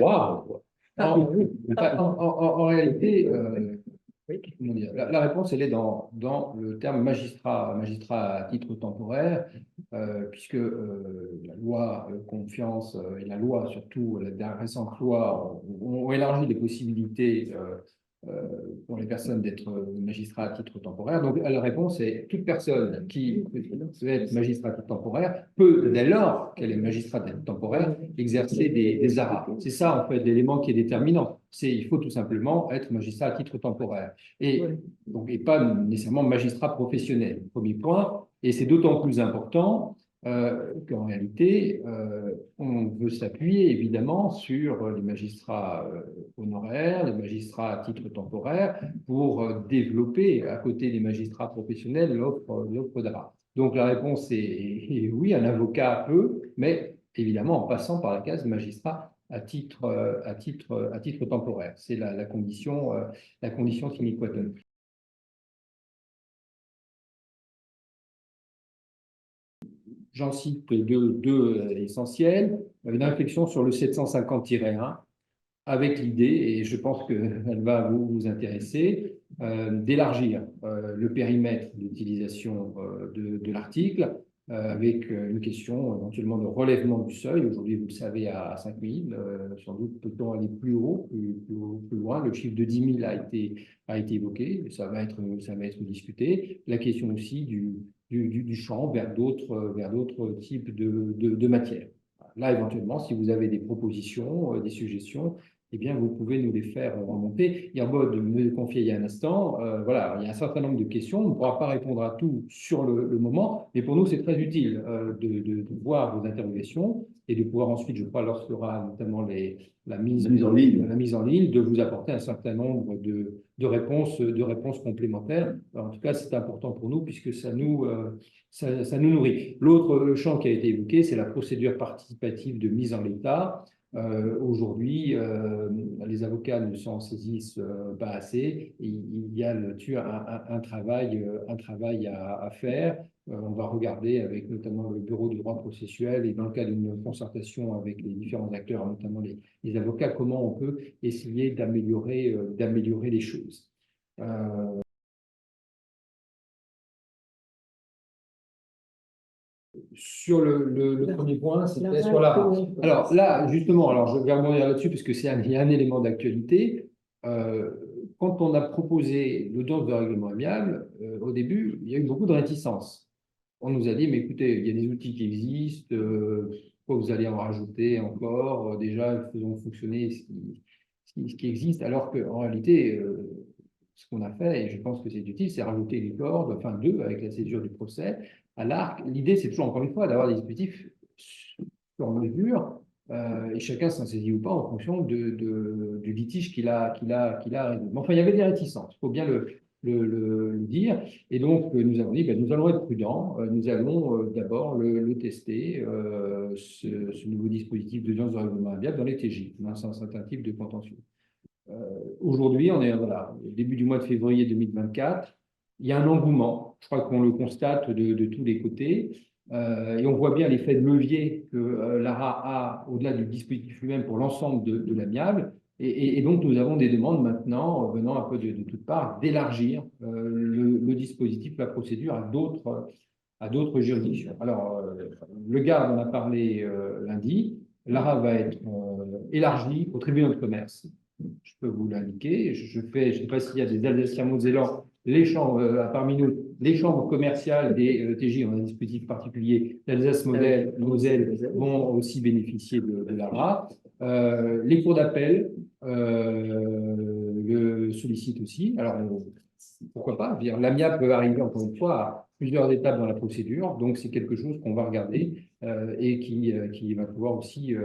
Waouh! En réalité, comment dire, la réponse, elle est dans le terme magistrat à titre temporaire, puisque la loi confiance et la loi, surtout la récente loi, ont élargi les possibilités pour les personnes d'être magistrats à titre temporaire. Donc la réponse est toute personne qui peut être magistrat à titre temporaire peut, dès lors qu'elle est magistrat à titre temporaire, exercer des ARA. C'est ça, en fait, l'élément qui est déterminant. Il faut tout simplement être magistrat à titre temporaire. Et pas nécessairement magistrat professionnel. Premier point. Et c'est d'autant plus important qu'en réalité, on veut s'appuyer évidemment sur les magistrats honoraires, les magistrats à titre temporaire, pour développer, à côté des magistrats professionnels, l'offre d'ARA. Donc la réponse est oui, un avocat peut, mais évidemment en passant par la case magistrat à titre temporaire. C'est la condition sine qua non. J'en cite deux essentiels. Une réflexion sur le 750-1, avec l'idée, et je pense qu'elle va vous intéresser, d'élargir le périmètre d'utilisation de l'article, avec une question éventuellement de relèvement du seuil. Aujourd'hui, vous le savez, à 5 000, sans doute peut-on aller plus haut, plus loin. Le chiffre de 10 000 a été évoqué, ça va être discuté. La question aussi du champ vers d'autres types de matières. Là, éventuellement, si vous avez des propositions, des suggestions, eh bien, vous pouvez nous les faire remonter. Irbod me confiait il y a un instant, voilà, il y a un certain nombre de questions. On ne pourra pas répondre à tout sur le moment, mais pour nous, c'est très utile de voir vos interrogations et de pouvoir ensuite, je crois, lorsqu'il notamment la mise en ligne, de vous apporter un certain nombre de réponses complémentaires. Alors, en tout cas, c'est important pour nous puisque ça nous nourrit. L'autre champ qui a été évoqué, c'est la procédure participative de mise en l'état. Aujourd'hui, les avocats ne s'en saisissent pas assez. Il y a là-dessus un travail à faire. On va regarder avec notamment le bureau du droit processuel et dans le cadre d'une concertation avec les différents acteurs, notamment les avocats, comment on peut essayer d'améliorer les choses. Sur le premier point, c'était sur la. Alors là, justement, je vais rebondir là-dessus parce qu'il y a un élément d'actualité. Quand on a proposé l'audience de règlement amiable, au début, il y a eu beaucoup de réticences. On nous a dit, mais écoutez, il y a des outils qui existent, pourquoi vous allez en rajouter encore? Déjà, faisons fonctionner ce qui existe, alors qu'en réalité, ce qu'on a fait, et je pense que c'est utile, c'est rajouter les cordes, enfin deux, avec la césure du procès, à l'arc. L'idée, c'est toujours, encore une fois, d'avoir des dispositifs sur mesure, et chacun s'en saisit ou pas en fonction du litige qu'il a résolu. Mais enfin, il y avait des réticences, il faut bien le le dire. Et donc, nous avons dit, ben, nous allons être prudents. Nous allons d'abord le tester, ce nouveau dispositif d'audience de règlement amiable dans les TJ, dans un certain type de contentieux. Aujourd'hui, on est voilà, au début du mois de février 2024. Il y a un engouement. Je crois qu'on le constate de tous les côtés. Et on voit bien l'effet de levier que l'ARA a au-delà du dispositif lui-même pour l'ensemble de l'amiable. Et donc, nous avons des demandes maintenant, venant un peu de toutes parts, d'élargir le dispositif, la procédure à d'autres juridictions. Alors, le garde en a parlé lundi. L'ARA va être élargie au tribunal de commerce. Je peux vous l'indiquer. Je ne sais pas s'il y a des Alsaciens Mosellans, les chambres, parmi nous, les chambres commerciales des TJ ont un dispositif particulier. L'Alsace-Moselle vont aussi bénéficier de l'ARA. Les cours d'appel le sollicitent aussi. Alors, pourquoi pas? L'amiable peut arriver, encore une fois, à plusieurs étapes dans la procédure. Donc, c'est quelque chose qu'on va regarder et qui va pouvoir aussi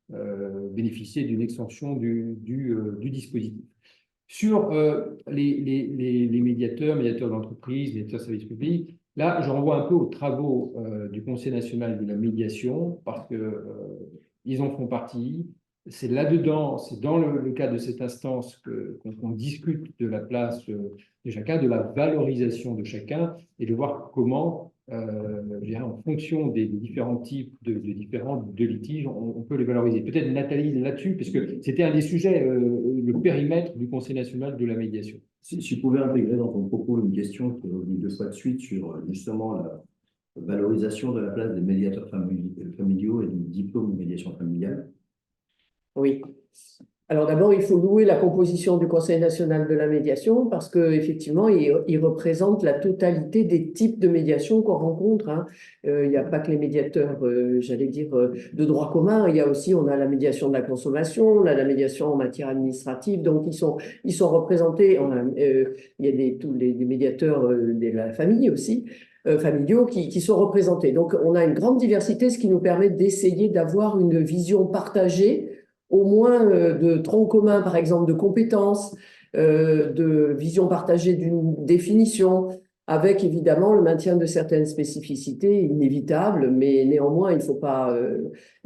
bénéficier d'une extension du dispositif. Sur les médiateurs d'entreprise, médiateurs de services publics, là, je renvoie un peu aux travaux du Conseil national de la médiation parce que ils en font partie. C'est là-dedans, c'est dans le cadre de cette instance qu'on discute de la place de chacun, de la valorisation de chacun et de voir comment, je dirais, en fonction des différents types de litiges, on peut les valoriser. Peut-être Nathalie là-dessus, puisque c'était un des sujets, le périmètre du Conseil national de la médiation. Si tu pouvais intégrer dans ton propos une question qui est revenue 2 fois de suite sur justement la valorisation de la place des médiateurs familiaux et du diplôme de médiation familiale. Oui. Alors d'abord, il faut louer la composition du Conseil national de la médiation parce qu'effectivement, il représente la totalité des types de médiation qu'on rencontre. Hein. Il n'y a pas que les médiateurs, j'allais dire, de droit commun. Il y a aussi, on a la médiation de la consommation, on a la médiation en matière administrative. Donc, ils sont représentés. Il y a tous les médiateurs de la famille aussi. Familiaux qui sont représentés. Donc, on a une grande diversité, ce qui nous permet d'essayer d'avoir une vision partagée au moins de troncs communs, par exemple, de compétences, de vision partagée d'une définition, avec évidemment le maintien de certaines spécificités inévitables, mais néanmoins, il ne faut pas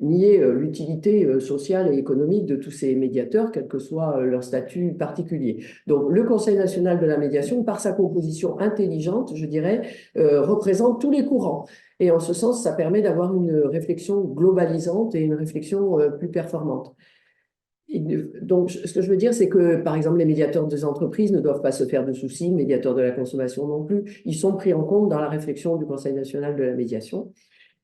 nier l'utilité sociale et économique de tous ces médiateurs, quel que soit leur statut particulier. Donc, le Conseil national de la médiation, par sa composition intelligente, je dirais, représente tous les courants. Et en ce sens, ça permet d'avoir une réflexion globalisante et une réflexion plus performante. Donc, ce que je veux dire, c'est que, par exemple, les médiateurs des entreprises ne doivent pas se faire de soucis, les médiateurs de la consommation non plus. Ils sont pris en compte dans la réflexion du Conseil national de la médiation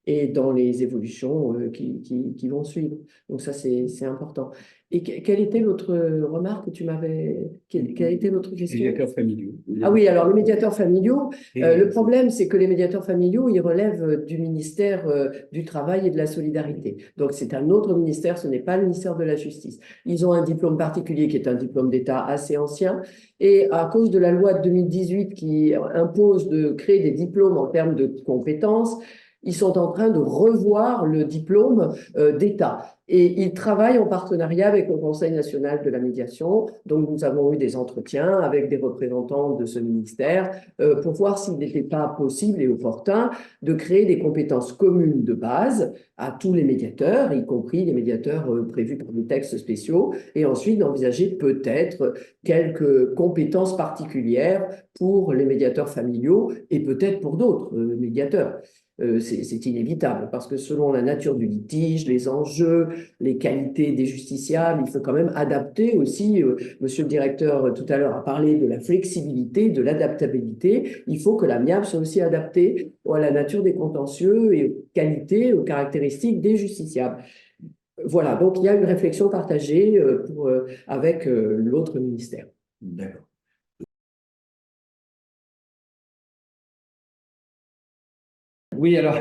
et dans les évolutions qui vont suivre. Donc ça, c'est important. Et quelle était l'autre remarque que tu m'avais... Quelle était l'autre question? Les médiateurs familiaux. Ah oui, alors les médiateurs familiaux, le problème, c'est que les médiateurs familiaux, ils relèvent du ministère du Travail et de la Solidarité. Donc c'est un autre ministère, ce n'est pas le ministère de la Justice. Ils ont un diplôme particulier qui est un diplôme d'État assez ancien. Et à cause de la loi de 2018 qui impose de créer des diplômes en termes de compétences, ils sont en train de revoir le diplôme d'État. Et ils travaillent en partenariat avec le Conseil national de la médiation. Donc, nous avons eu des entretiens avec des représentants de ce ministère pour voir s'il n'était pas possible et opportun de créer des compétences communes de base à tous les médiateurs, y compris les médiateurs prévus par des textes spéciaux, et ensuite d'envisager peut-être quelques compétences particulières pour les médiateurs familiaux et peut-être pour d'autres médiateurs. C'est inévitable parce que selon la nature du litige, les enjeux, les qualités des justiciables, il faut quand même adapter aussi. Monsieur le directeur tout à l'heure a parlé de la flexibilité, de l'adaptabilité. Il faut que l'amiable soit aussi adapté à la nature des contentieux et aux qualités, aux caractéristiques des justiciables. Voilà, donc il y a une réflexion partagée avec l'autre ministère. D'accord. Oui, alors,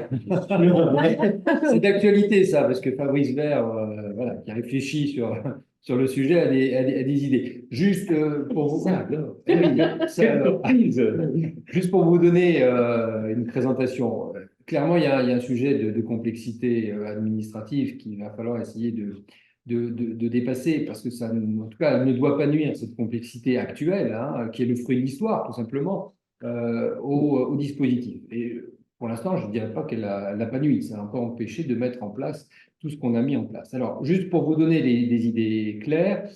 c'est d'actualité ça, parce que Fabrice Vert, voilà, qui réfléchit sur le sujet, a des idées. Juste pour vous, juste pour vous donner une présentation. Clairement, il y a un sujet de complexité administrative qu'il va falloir essayer de dépasser, parce que ça, en tout cas, ne doit pas nuire, cette complexité actuelle, hein, qui est le fruit de l'histoire, tout simplement, au dispositif. Et pour l'instant, je ne dirais pas qu'elle n'a pas nui, ça n'a pas empêché de mettre en place tout ce qu'on a mis en place. Alors, juste pour vous donner des idées claires,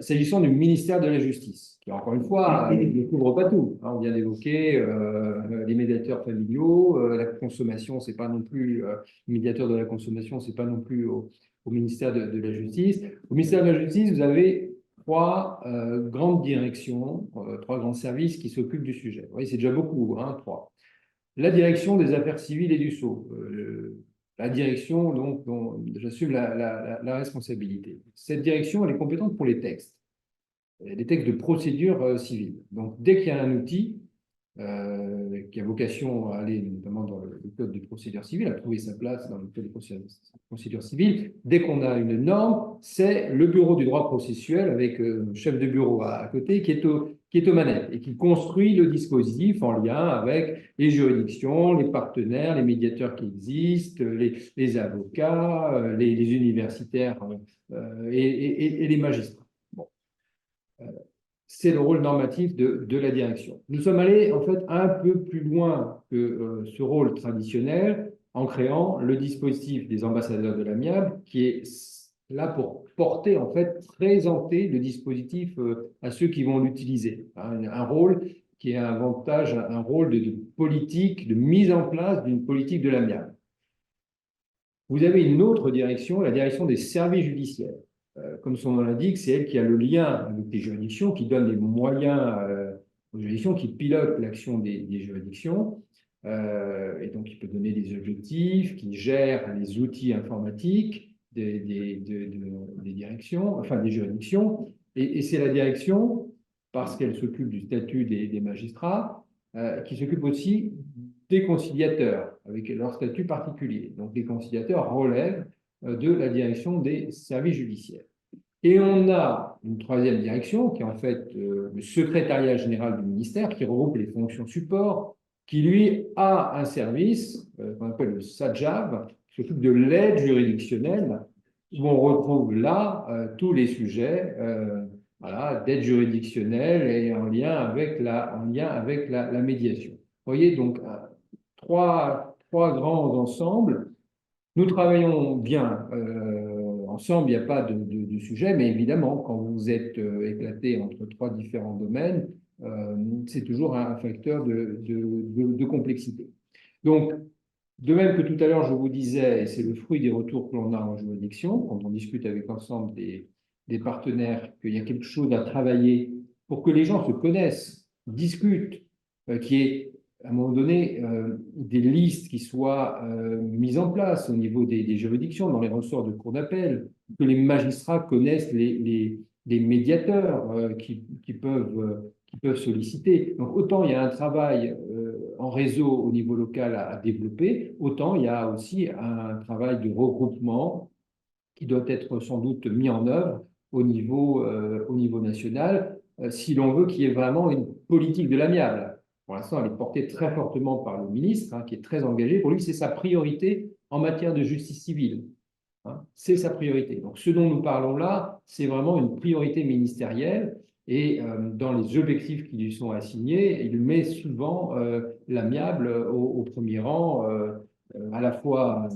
s'agissant du ministère de la Justice, qui encore une fois ne couvre pas tout, hein, on vient d'évoquer les médiateurs familiaux, la consommation, c'est pas non plus le médiateur de la consommation, c'est pas non plus au ministère de la Justice. Au ministère de la Justice, vous avez trois grandes directions, trois grands services qui s'occupent du sujet. Vous voyez, c'est déjà beaucoup, hein, trois. La direction des affaires civiles et du sceau, la direction dont j'assume la responsabilité. Cette direction, elle est compétente pour les textes de procédure civile. Donc, dès qu'il y a un outil qui a vocation à aller notamment dans le code de procédure civile, à trouver sa place dans le code de procédure civile, dès qu'on a une norme, c'est le bureau du droit processuel avec un chef de bureau à côté qui est aux manettes et qui construit le dispositif en lien avec les juridictions, les partenaires, les médiateurs qui existent, les avocats, les universitaires et les magistrats. Bon. C'est le rôle normatif de la direction. Nous sommes allés en fait un peu plus loin que ce rôle traditionnel en créant le dispositif des ambassadeurs de l'amiable qui est là pour porter, en fait, présenter le dispositif à ceux qui vont l'utiliser. Un rôle qui est un avantage, un rôle de politique, de mise en place d'une politique de l'amiable. Vous avez une autre direction, la direction des services judiciaires. Comme son nom l'indique, c'est elle qui a le lien avec les juridictions, qui donne les moyens aux juridictions, qui pilote l'action des juridictions, et donc qui peut donner des objectifs, qui gère les outils informatiques des directions, enfin des juridictions. Et c'est la direction, parce qu'elle s'occupe du statut des magistrats, qui s'occupe aussi des conciliateurs, avec leur statut particulier. Donc les conciliateurs relèvent de la direction des services judiciaires. Et on a une troisième direction qui est en fait le secrétariat général du ministère qui regroupe les fonctions support, qui lui a un service qu'on appelle le SAJAV, qui s'occupe de l'aide juridictionnelle, où on retrouve là tous les sujets voilà, d'aide juridictionnelle et en lien avec la médiation. Vous voyez donc trois grands ensembles. Nous travaillons bien ensemble, il n'y a pas de sujet, mais évidemment, quand vous êtes éclaté entre trois différents domaines, c'est toujours un facteur de complexité. Donc, de même que tout à l'heure, je vous disais, et c'est le fruit des retours que l'on a en juridiction, quand on discute avec l'ensemble des partenaires, qu'il y a quelque chose à travailler pour que les gens se connaissent, discutent, qu'il y ait à un moment donné, des listes qui soient mises en place au niveau des juridictions, dans les ressorts de cour d'appel, que les magistrats connaissent les médiateurs qui peuvent solliciter. Donc, autant il y a un travail en réseau au niveau local à développer, autant il y a aussi un travail de regroupement qui doit être sans doute mis en œuvre au niveau national, si l'on veut qu'il y ait vraiment une politique de l'amiable. Pour l'instant, elle est portée très fortement par le ministre, hein, qui est très engagé. Pour lui, c'est sa priorité en matière de justice civile. Hein, c'est sa priorité. Donc, ce dont nous parlons là, c'est vraiment une priorité ministérielle. Et dans les objectifs qui lui sont assignés, il met souvent l'amiable au premier rang, à la fois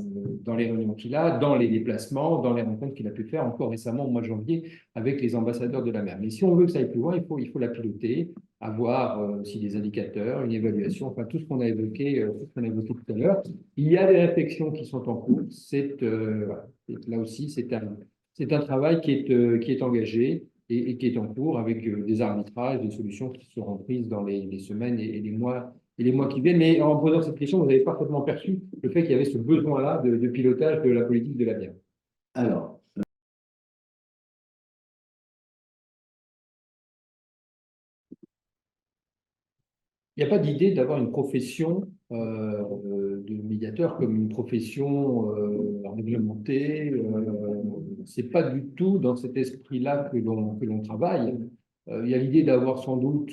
dans les réunions qu'il a, dans les déplacements, dans les rencontres qu'il a pu faire encore récemment au mois de janvier avec les ambassadeurs de la mer. Mais si on veut que ça aille plus loin, il faut la piloter, avoir aussi des indicateurs, une évaluation, enfin tout ce qu'on a évoqué tout à l'heure. Il y a des réflexions qui sont en cours. Là aussi, c'est un travail qui est engagé et qui est en cours avec des arbitrages, des solutions qui seront prises dans les semaines et les mois qui viennent. Mais en posant cette question, vous avez parfaitement perçu le fait qu'il y avait ce besoin-là de pilotage de la politique de la bière. Alors, il n'y a pas d'idée d'avoir une profession de médiateur comme une profession réglementée. Ce n'est pas du tout dans cet esprit-là que l'on travaille. Il y a l'idée d'avoir sans doute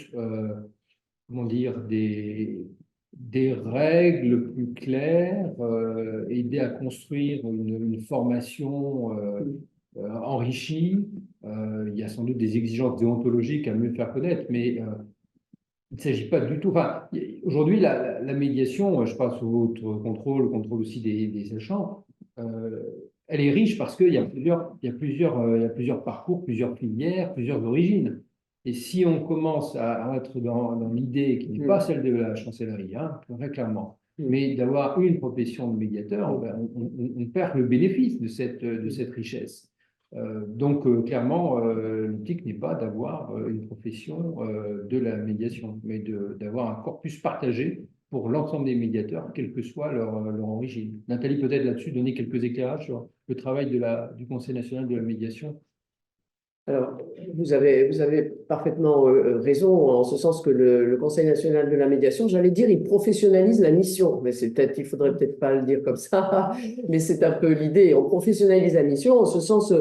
comment dire, des règles plus claires, aider à construire une formation enrichi. Il y a sans doute des exigences déontologiques à mieux faire connaître, mais il ne s'agit pas du tout. Enfin, aujourd'hui, la médiation, je passe sous votre contrôle, le contrôle aussi des sachants, elle est riche parce qu'il y a plusieurs parcours, plusieurs filières, plusieurs origines. Et si on commence à être dans l'idée qui n'est pas celle de la chancellerie, hein, très clairement, mais d'avoir une profession de médiateur, ben, on perd le bénéfice de cette richesse. Donc, clairement, l'optique n'est pas d'avoir une profession de la médiation, mais d'avoir un corpus partagé pour l'ensemble des médiateurs, quelle que soit leur origine. Nathalie, peut-être là-dessus, donner quelques éclairages sur le travail du Conseil national de la médiation. Alors, vous avez parfaitement raison, en ce sens que le Conseil national de la médiation, j'allais dire, il professionnalise la mission, mais il faudrait peut-être pas le dire comme ça, mais c'est un peu l'idée. On professionnalise la mission en ce sens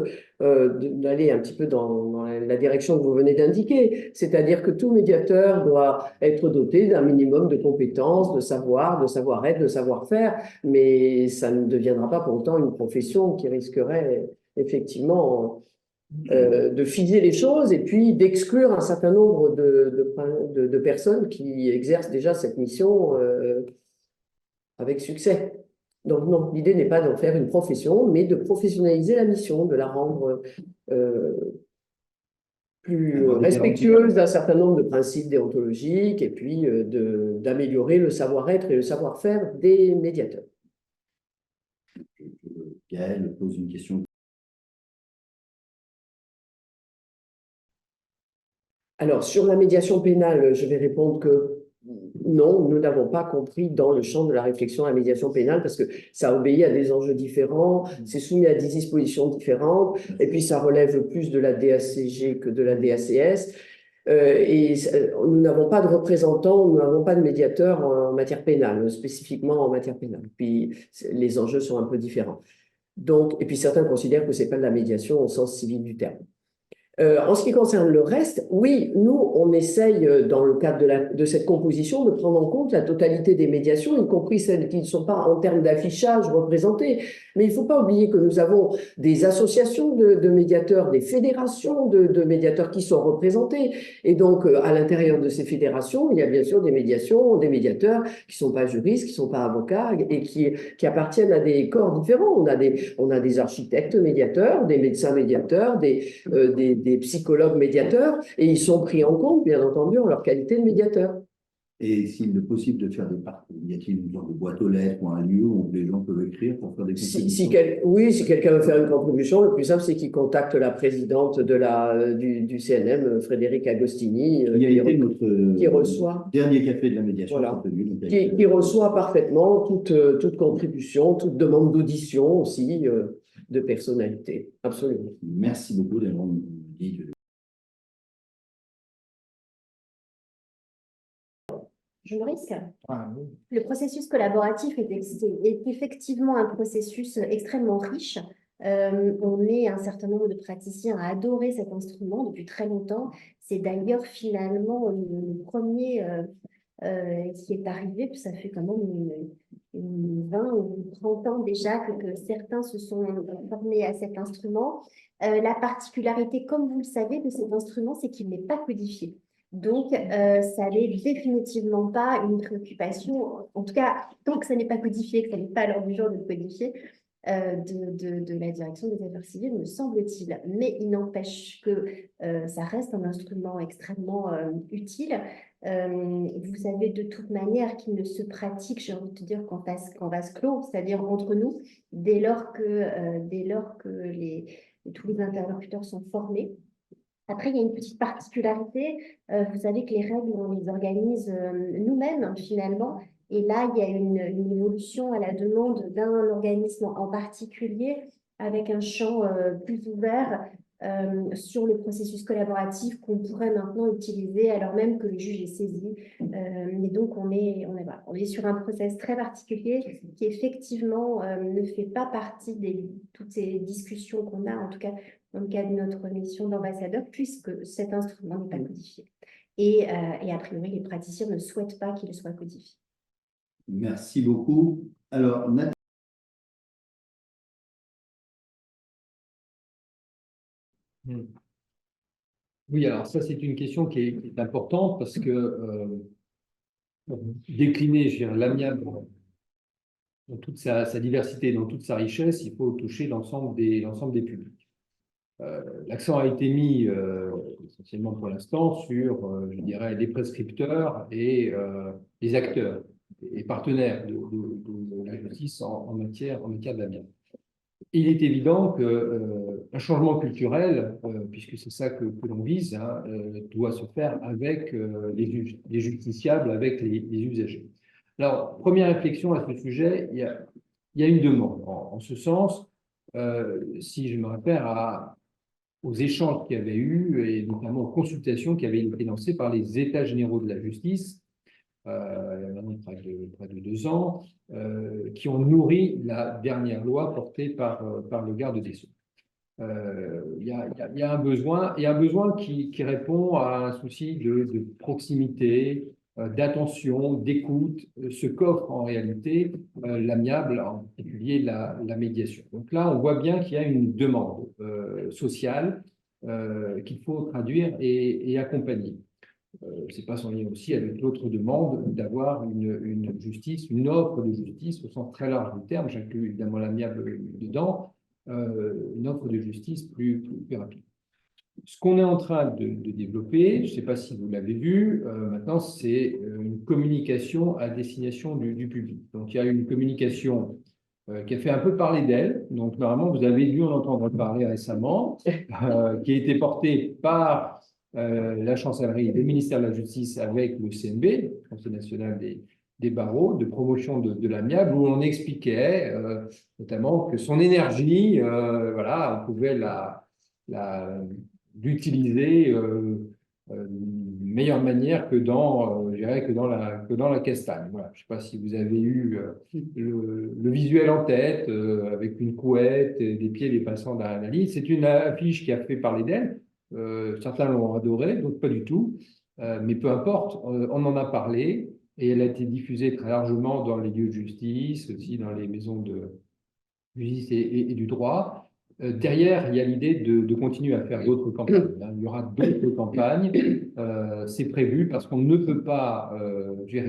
d'aller un petit peu dans la direction que vous venez d'indiquer, c'est-à-dire que tout médiateur doit être doté d'un minimum de compétences, de savoir, de savoir-être, de savoir-faire, mais ça ne deviendra pas pour autant une profession qui risquerait effectivement de figer les choses et puis d'exclure un certain nombre de personnes qui exercent déjà cette mission avec succès. Donc non, l'idée n'est pas d'en faire une profession, mais de professionnaliser la mission, de la rendre plus respectueuse d'un certain nombre de principes déontologiques et puis d'améliorer le savoir-être et le savoir-faire des médiateurs. Gaël pose une question. Alors, sur la médiation pénale, je vais répondre que non, nous n'avons pas compris dans le champ de la réflexion la médiation pénale parce que ça obéit à des enjeux différents, c'est soumis à des dispositions différentes, et puis ça relève plus de la DACG que de la DACS. Nous n'avons pas de représentants, nous n'avons pas de médiateurs en matière pénale, spécifiquement en matière pénale. Puis les enjeux sont un peu différents. Donc, et puis certains considèrent que ce n'est pas de la médiation au sens civil du terme. En ce qui concerne le reste, oui, nous, on essaye, dans le cadre de cette composition, de prendre en compte la totalité des médiations, y compris celles qui ne sont pas en termes d'affichage représentées. Mais il ne faut pas oublier que nous avons des associations de médiateurs, des fédérations de médiateurs qui sont représentés. Et donc, à l'intérieur de ces fédérations, il y a bien sûr des médiations, des médiateurs qui ne sont pas juristes, qui ne sont pas avocats et qui appartiennent à des corps différents. On a des architectes médiateurs, des médecins médiateurs, des psychologues médiateurs, et ils sont pris en compte, bien entendu, en leur qualité de médiateur. Et s'il est possible de faire des parcours, y a-t-il une sorte de boîte aux lettres ou un lieu où les gens peuvent écrire pour faire des contributions? Oui, si quelqu'un veut faire une contribution, le plus simple, c'est qu'il contacte la présidente du CNM, Frédéric Agostini, qui reçoit dernier café de la médiation, voilà, qui reçoit parfaitement toute contribution, toute demande d'audition aussi de personnalité. Absolument. Merci beaucoup d'avoir dit que... Je me risque. Le processus collaboratif est effectivement un processus extrêmement riche. On est un certain nombre de praticiens à adorer cet instrument depuis très longtemps. C'est d'ailleurs finalement le premier qui est arrivé, puis ça fait quand même une 20 ou 30 ans déjà que certains se sont formés à cet instrument. La particularité, comme vous le savez, de cet instrument, c'est qu'il n'est pas codifié. Donc, ça n'est définitivement pas une préoccupation, en tout cas, tant que ça n'est pas codifié, que ça n'est pas à l'ordre du jour de le codifier, de la direction des affaires civiles, me semble-t-il. Mais il n'empêche que ça reste un instrument extrêmement utile. Vous savez de toute manière qu'il ne se pratique, j'ai envie de te dire, qu'en vase clos, c'est-à-dire entre nous, dès lors que tous les interlocuteurs sont formés. Après, il y a une petite particularité. Vous savez que les règles, on les organise nous-mêmes, finalement. Et là, il y a une évolution à la demande d'un organisme en particulier, avec un champ plus ouvert sur le processus collaboratif qu'on pourrait maintenant utiliser alors même que le juge est saisi. Et donc, on est sur un process très particulier qui, effectivement, ne fait pas partie de toutes ces discussions qu'on a, en tout cas, dans le cadre de notre mission d'ambassadeur, puisque cet instrument n'est pas codifié. Et a priori, les praticiens ne souhaitent pas qu'il soit codifié. Merci beaucoup. Alors, Oui, alors ça, c'est une question qui est importante parce que pour décliner, je dirais, l'amiable dans toute sa diversité, dans toute sa richesse, il faut toucher l'ensemble des publics. L'accent a été mis essentiellement pour l'instant sur, je dirais, les prescripteurs et les acteurs et partenaires de la justice en matière d'amiable. Il est évident qu'un changement culturel, puisque c'est ça que l'on vise, hein, doit se faire avec les justiciables, avec les usagers. Alors, première réflexion à ce sujet, il y a une demande. En ce sens, si je me réfère aux échanges qu'il y avait eu, et notamment aux consultations qui avaient été lancées par les États généraux de la justice, maintenant près de 2 ans, qui ont nourri la dernière loi portée par le garde des Sceaux. Il y a un besoin qui répond à un souci de proximité, d'attention, d'écoute, ce qu'offre en réalité l'amiable, en particulier la médiation. Donc là, on voit bien qu'il y a une demande sociale qu'il faut traduire et accompagner. C'est pas sans lien aussi avec l'autre demande d'avoir une justice, une offre de justice au sens très large du terme, j'inclus évidemment l'amiable dedans, une offre de justice plus rapide. Ce qu'on est en train de développer, je ne sais pas si vous l'avez vu, maintenant c'est une communication à destination du public. Donc il y a une communication qui a fait un peu parler d'elle. Donc normalement vous avez dû en entendre parler récemment, qui a été portée par la chancellerie et le ministère de la Justice avec le CNB, le Conseil national des barreaux, de promotion de l'amiable, où on expliquait notamment que son énergie, voilà, on pouvait l'utiliser de meilleure manière que je dirais que dans la castagne. Voilà. Je ne sais pas si vous avez eu le visuel en tête, avec une couette, des pieds dépassant la ligne. C'est une affiche qui a fait parler d'elle. Certains l'ont adorée, d'autres pas du tout. Mais peu importe, on en a parlé et elle a été diffusée très largement dans les lieux de justice, aussi dans les maisons de justice et du droit. Derrière, il y a l'idée de continuer à faire d'autres campagnes. Il y aura d'autres campagnes, c'est prévu parce qu'on ne peut pas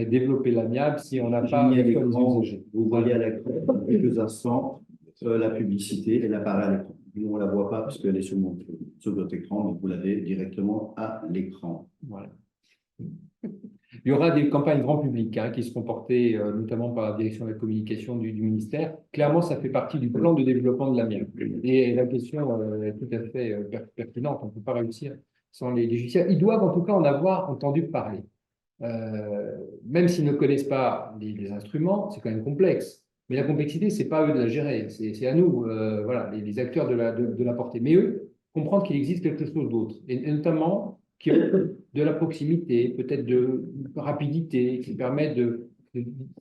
développer l'amiable si on n'a pas J'ai mis à les l'écran, usagers. vous voyez à l'écran, dans quelques instants, la publicité, elle apparaît à l'écran. Nous, on ne la voit pas parce qu'elle est sur votre écran, donc vous l'avez directement à l'écran. Voilà. Il y aura des campagnes grand public qui seront portées notamment par la direction de la communication du ministère. Clairement, ça fait partie du plan de développement de l'amiable. Et la question est tout à fait pertinente. On ne peut pas réussir sans les judiciaires. Ils doivent en tout cas en avoir entendu parler. Même s'ils ne connaissent pas les instruments, c'est quand même complexe. Mais la complexité, ce n'est pas à eux de la gérer, c'est à nous, voilà, les acteurs de la portée. Mais eux, comprendre qu'il existe quelque chose d'autre. Et notamment, qui ont de la proximité, peut-être de rapidité, qui permet de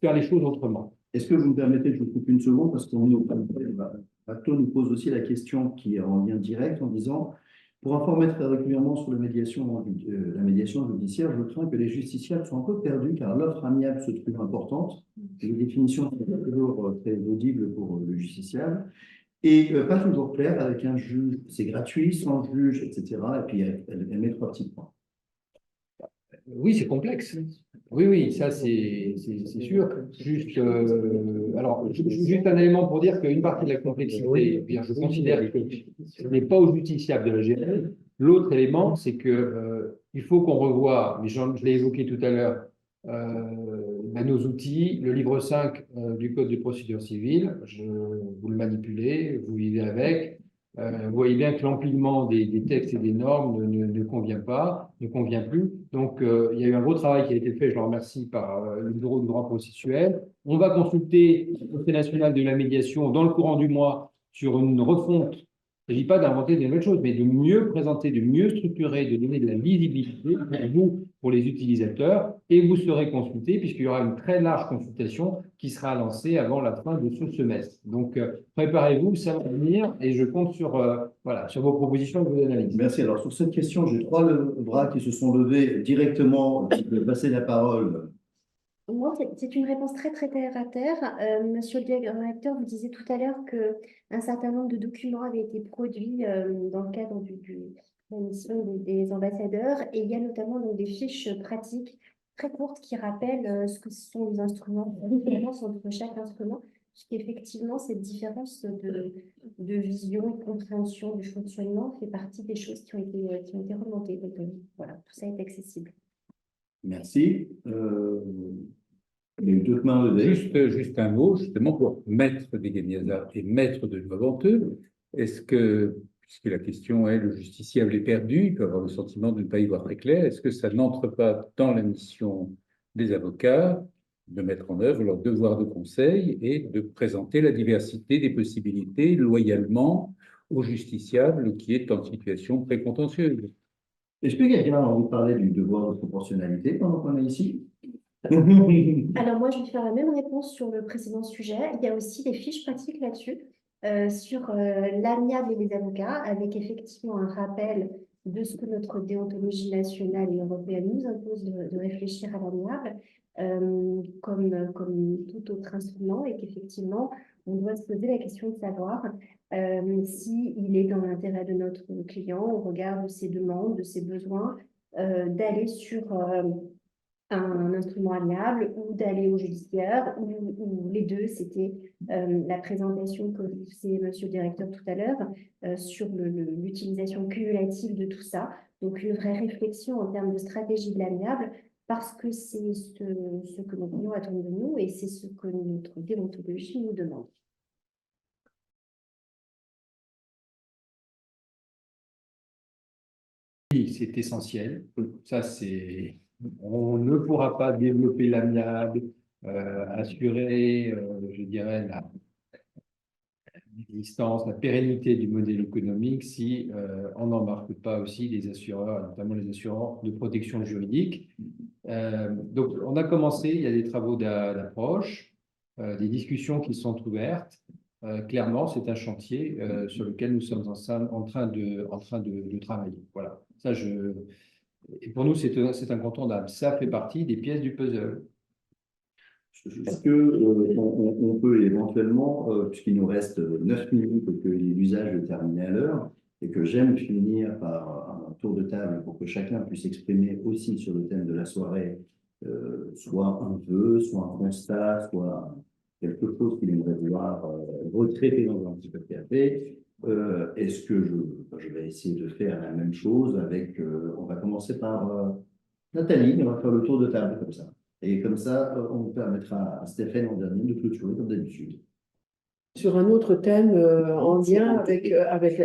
faire les choses autrement. Est-ce que vous me permettez que je vous coupe une seconde parce qu'on Bateau nous pose aussi la question qui est en lien direct en disant pour informer très régulièrement sur la médiation judiciaire, je crains que les justiciables soient un peu perdus car l'offre amiable se trouve importante. Les définitions sont toujours très audibles pour le justiciable et pas toujours claires avec un juge. C'est gratuit, sans juge, etc. Et puis elle met 3 petits points. Oui, c'est complexe. Oui, ça c'est sûr. Juste, alors, juste un élément pour dire qu'une partie de la complexité, bien, je considère que ce n'est pas au justiciable de la gérer. L'autre élément, c'est que il faut qu'on revoie, mais je l'ai évoqué tout à l'heure, nos outils, le livre 5 du Code de procédure civile, vous le manipulez, vous vivez avec. Vous voyez bien que l'empilement des textes et des normes ne convient plus. Donc, il y a eu un gros travail qui a été fait, je le remercie, par le Bureau du droit processuel. On va consulter le Conseil national de la médiation dans le courant du mois sur une refonte. Il ne s'agit pas d'inventer de nouvelles choses, mais de mieux présenter, de mieux structurer, de donner de la lisibilité pour vous, pour les utilisateurs, et vous serez consulté puisqu'il y aura une très large consultation qui sera lancée avant la fin de ce semestre. Donc, préparez-vous, ça va venir, et je compte sur vos propositions et vos analyses. Merci. Alors, sur cette question, j'ai 3 bras qui se sont levés directement. Je vais passer la parole Moi, c'est une réponse très, très terre à terre. Monsieur le directeur, vous disiez tout à l'heure qu'un certain nombre de documents avaient été produits dans le cadre de la mission des ambassadeurs. Et il y a notamment donc, des fiches pratiques très courtes qui rappellent ce que sont les instruments, la différence entre chaque instrument. Puisqu'effectivement, cette différence de vision et de compréhension du fonctionnement fait partie des choses qui ont été remontées. Donc, voilà, tout ça est accessible. Merci. Il y a eu d'autres mains levées. Juste un mot, justement, pour maître des Guéniazars et maître de Joie-Venteux. Est-ce que, puisque la question est le justiciable est perdu, il peut avoir le sentiment de ne pas y voir très clair, est-ce que ça n'entre pas dans la mission des avocats de mettre en œuvre leur devoir de conseil et de présenter la diversité des possibilités loyalement au justiciable qui est en situation précontentieuse? Est-ce que quelqu'un a envie de parler du devoir de proportionnalité pendant qu'on est ici? Alors moi, je vais faire la même réponse sur le précédent sujet. Il y a aussi des fiches pratiques là-dessus, sur l'amiable et les avocats, avec effectivement un rappel de ce que notre déontologie nationale et européenne nous impose de réfléchir à l'amiable, comme tout autre instrument, et qu'effectivement, on doit se poser la question de savoir s'il est dans l'intérêt de notre client, au regard de ses demandes, de ses besoins, d'aller sur un instrument amiable ou d'aller au judiciaire, ou les deux. C'était la présentation que faisait Monsieur le directeur tout à l'heure sur l'utilisation cumulative de tout ça. Donc une vraie réflexion en termes de stratégie de l'amiable, parce que c'est ce que nos clients attendent de nous et c'est ce que notre déontologie nous demande. Oui, c'est essentiel. Ça, c'est. On ne pourra pas développer l'amiable, assurer, je dirais, l'existence, la pérennité du modèle économique si on n'embarque pas aussi les assureurs, notamment les assureurs de protection juridique. Donc, on a commencé, il y a des travaux d'approche, des discussions qui sont ouvertes. Clairement, c'est un chantier sur lequel nous sommes en train de travailler. Voilà. Ça, et pour nous, c'est incontournable. Ça fait partie des pièces du puzzle. Est-ce que on peut éventuellement, puisqu'il nous reste 9 minutes et que l'usage est terminé à l'heure, et que j'aime finir par un tour de table pour que chacun puisse exprimer aussi sur le thème de la soirée, soit un vœu, soit un constat, soit quelque chose qu'il aimerait voir retraité dans un petit peu de café. Est-ce que je vais essayer de faire la même chose avec, on va commencer par Nathalie, on va faire le tour de table comme ça. Et comme ça, on permettra à Stéphane en dernier de clôturer comme d'habitude. Sur un autre thème en lien avec.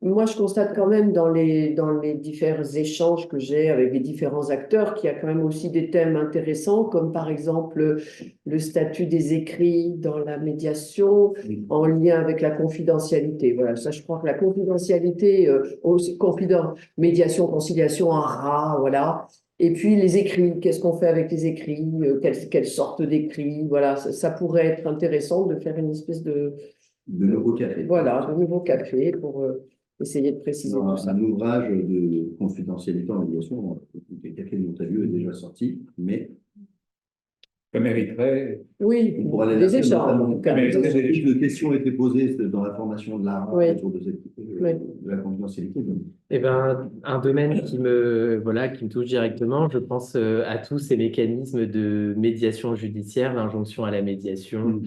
Moi, je constate quand même dans les différents échanges que j'ai avec les différents acteurs qu'il y a quand même aussi des thèmes intéressants, comme par exemple le statut des écrits dans la médiation en lien avec la confidentialité. Voilà, ça, je crois que la confidentialité, médiation, conciliation, un rat, voilà. Et puis les écrits, qu'est-ce qu'on fait avec les écrits, quelle sorte d'écrits, voilà, ça pourrait être intéressant de faire une espèce de nouveau café. Voilà, de nouveau café pour essayer de préciser tout ça. Un ouvrage de confidentialité en médiation, le café de Montalieu est déjà sorti, mais Ça mériterait. Oui, on pourra des échanges. En tout cas. De questions ont été posées dans la formation de l'art autour de Oui. de la confidentialité. Eh ben, un domaine qui me touche directement, je pense à tous ces mécanismes de médiation judiciaire, l'injonction à la médiation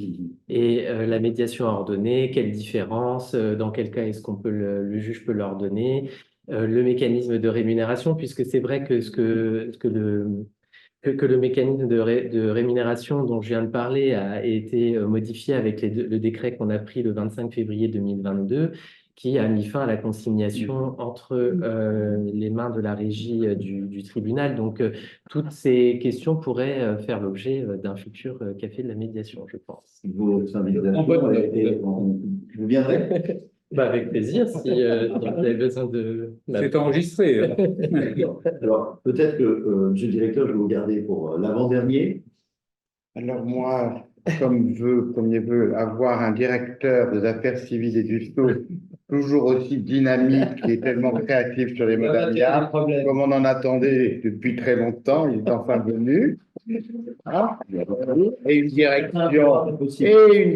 et la médiation ordonnée, quelle différence, dans quel cas est-ce qu'on peut le juge peut l'ordonner, le mécanisme de rémunération, puisque c'est vrai que le mécanisme de rémunération dont je viens de parler a été modifié avec le décret qu'on a pris le 25 février 2022, qui a mis fin à la consignation entre les mains de la régie du tribunal. Donc, toutes ces questions pourraient faire l'objet d'un futur café de la médiation, je pense. Votre invitation, vous viendrez? Avec plaisir, si vous avez besoin de... C'est enregistré. Alors, peut-être que, monsieur le directeur, je vais vous garder pour l'avant-dernier. Alors moi, premier vœu, avoir un directeur des affaires civiles et du sceau toujours aussi dynamique et tellement créatif sur les Modamia, comme on en attendait depuis très longtemps, il est enfin venu. Hein, et une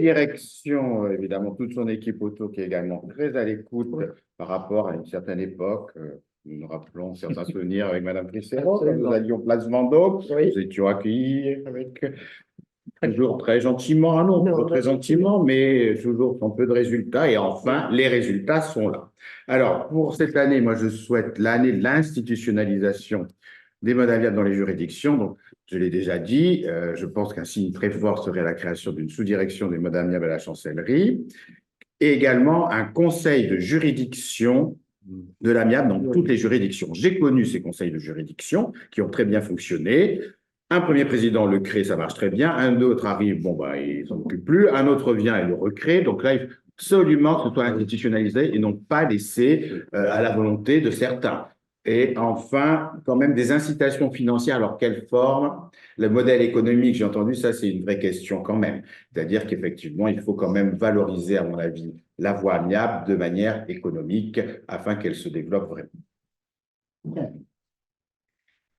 direction, évidemment, toute son équipe auto qui est également très à l'écoute par rapport à une certaine époque. Nous nous rappelons certains souvenirs avec Madame Tricero, quand nous allions place Vendôme, nous étions accueillis avec toujours très gentiment, ah non, pas très gentiment, mais toujours sans peu de résultats. Et enfin, les résultats sont là. Alors, pour cette année, moi, je souhaite l'année de l'institutionnalisation des Modamia dans les juridictions. Donc, je l'ai déjà dit, je pense qu'un signe très fort serait la création d'une sous-direction des Modamia à la chancellerie et également un conseil de juridiction de l'amiable dans toutes les juridictions. J'ai connu ces conseils de juridiction qui ont très bien fonctionné. Un premier président le crée, ça marche très bien. Un autre arrive, bon, bah, il s'en occupe plus. Un autre vient et le recrée. Donc là, il faut absolument que ce soit institutionnalisé et non pas laissé à la volonté de certains. Et enfin, quand même des incitations financières, alors quelle forme? Le modèle économique, j'ai entendu, ça c'est une vraie question quand même. C'est-à-dire qu'effectivement, il faut quand même valoriser, à mon avis, la voie amiable de manière économique afin qu'elle se développe vraiment.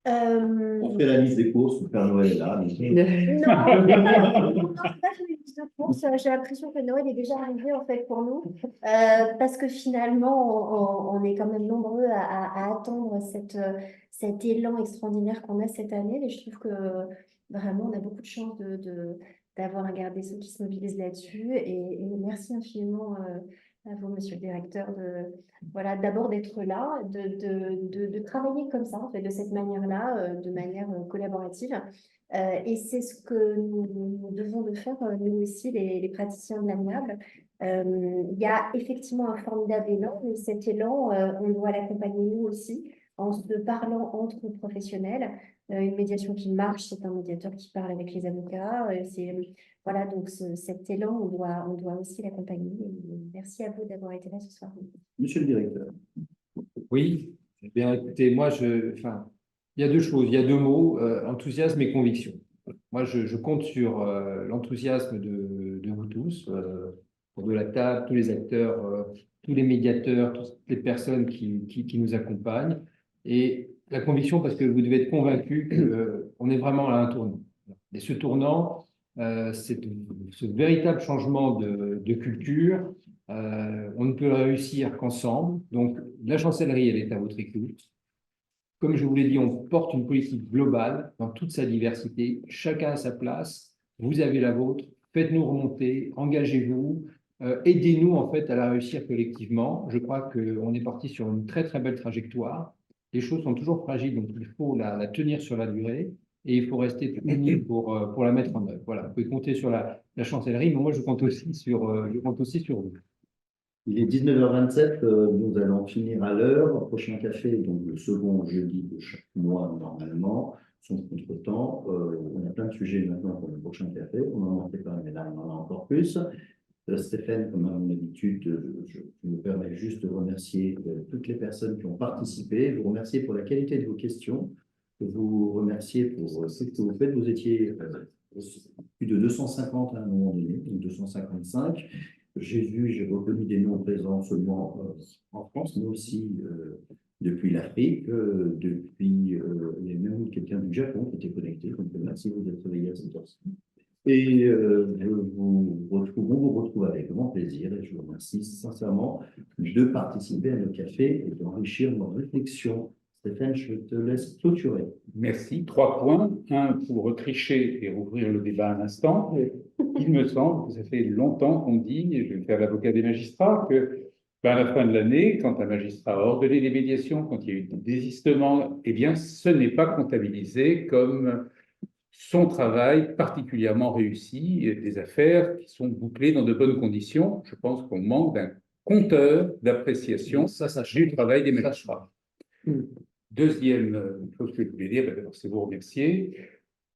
On fait la liste des courses, le Père Noël est là. Non, pas sur les listes de courses. J'ai l'impression que Noël est déjà arrivé en fait pour nous, parce que finalement, on est quand même nombreux à attendre cet élan extraordinaire qu'on a cette année. Et je trouve que vraiment, on a beaucoup de chance d'avoir un garde des Sceaux qui se mobilise là-dessus. Et merci infiniment à vous, Monsieur le Directeur, voilà, d'abord d'être là, de travailler comme ça, en fait, de cette manière-là, de manière collaborative. Et c'est ce que nous devons de faire, nous aussi, les praticiens de l'amiable. Il y a effectivement un formidable élan, et cet élan, on doit l'accompagner nous aussi, en se parlant entre professionnels. Une médiation qui marche, c'est un médiateur qui parle avec les avocats. Voilà, donc cet élan, on doit aussi l'accompagner. Merci à vous d'avoir été là ce soir. Monsieur le directeur. Oui, eh bien écoutez, enfin, il y a deux choses, il y a deux mots, enthousiasme et conviction. Moi, je compte sur l'enthousiasme de vous tous, pour de la table, tous les acteurs, tous les médiateurs, toutes les personnes qui nous accompagnent. Et la conviction, parce que vous devez être convaincus qu'on est vraiment à un tournant. Et ce tournant, c'est ce véritable changement de culture. On ne peut le réussir qu'ensemble. Donc, la chancellerie, elle est à votre écoute. Comme je vous l'ai dit, on porte une politique globale dans toute sa diversité. Chacun à sa place. Vous avez la vôtre. Faites-nous remonter. Engagez-vous. Aidez-nous, en fait, à la réussir collectivement. Je crois qu'on est parti sur une très, très belle trajectoire. Les choses sont toujours fragiles, donc il faut la tenir sur la durée. Et il faut rester unis pour la mettre en œuvre. Voilà, vous pouvez compter sur la chancellerie, mais moi, je compte aussi sur vous. Il est 19h27, nous allons finir à l'heure. Prochain café, donc le second jeudi de chaque mois normalement, sans contretemps. On a plein de sujets maintenant pour le prochain café. On en a fait pas, mais là on en a encore plus. Stéphane, comme à mon habitude, je me permets juste de remercier toutes les personnes qui ont participé, vous remercier pour la qualité de vos questions, vous remercier pour ce que vous faites. Vous étiez plus de 250 à un moment donné, donc 255. J'ai reconnu des noms présents seulement en France, mais aussi depuis l'Afrique, il y a même quelqu'un du Japon qui était connecté, donc merci vous d'être réveillé à cette heure-ci. Et on vous retrouve avec grand plaisir et je vous remercie sincèrement de participer à nos cafés et d'enrichir nos réflexions. Stéphane, je te laisse clôturer. Merci. 3 points. Un, pour tricher et rouvrir le débat un instant. Il me semble que ça fait longtemps qu'on dit, et je vais faire l'avocat des magistrats, que à la fin de l'année, quand un magistrat a ordonné des médiations, quand il y a eu des désistements, eh bien, ce n'est pas comptabilisé comme son travail particulièrement réussi, et des affaires qui sont bouclées dans de bonnes conditions. Je pense qu'on manque d'un compteur d'appréciation du travail des magistrats. Deuxième chose que je voulais dire, d'abord, c'est vous remercier.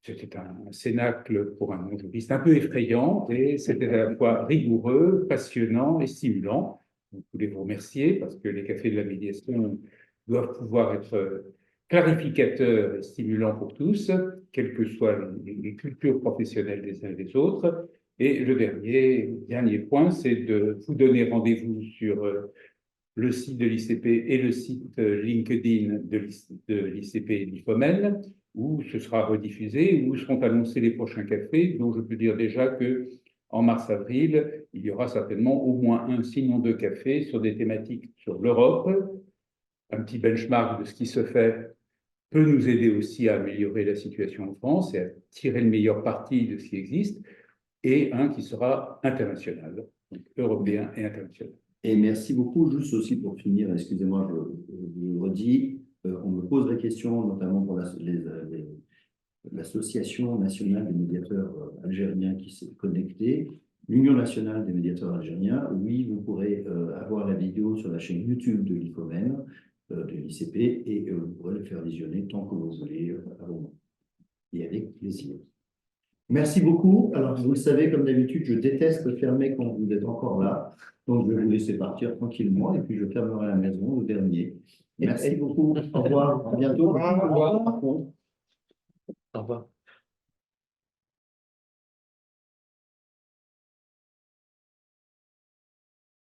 C'était un cénacle pour un non-juriste un peu effrayant, et c'était à la fois rigoureux, passionnant et stimulant. Je voulais vous remercier parce que les cafés de la médiation doivent pouvoir être clarificateur et stimulant pour tous, quelles que soient les cultures professionnelles des uns et des autres. Et le dernier point, c'est de vous donner rendez-vous sur le site de l'ICP et le site LinkedIn de l'ICP et de l'IFOMEN, où ce sera rediffusé, où seront annoncés les prochains cafés, dont je peux dire déjà que en mars-avril, il y aura certainement au moins un, sinon deux cafés sur des thématiques sur l'Europe. Un petit benchmark de ce qui se fait peut nous aider aussi à améliorer la situation en France et à tirer le meilleur parti de ce qui existe, et un qui sera international, donc européen et international. Et merci beaucoup. Juste aussi pour finir, excusez-moi, je le redis, on me pose des questions, notamment pour l'Association nationale des médiateurs algériens qui s'est connectée, l'Union nationale des médiateurs algériens. Oui, vous pourrez avoir la vidéo sur la chaîne YouTube de l'IFOMEN, de l'ICP, et vous pourrez le faire visionner tant que vous voulez à vos mains. Et avec plaisir. Merci beaucoup. Alors, vous le savez, comme d'habitude, je déteste fermer quand vous êtes encore là. Donc, je vais vous laisser partir tranquillement et puis je fermerai la maison au dernier. Merci beaucoup. Au revoir. À bientôt. Au revoir. Au revoir.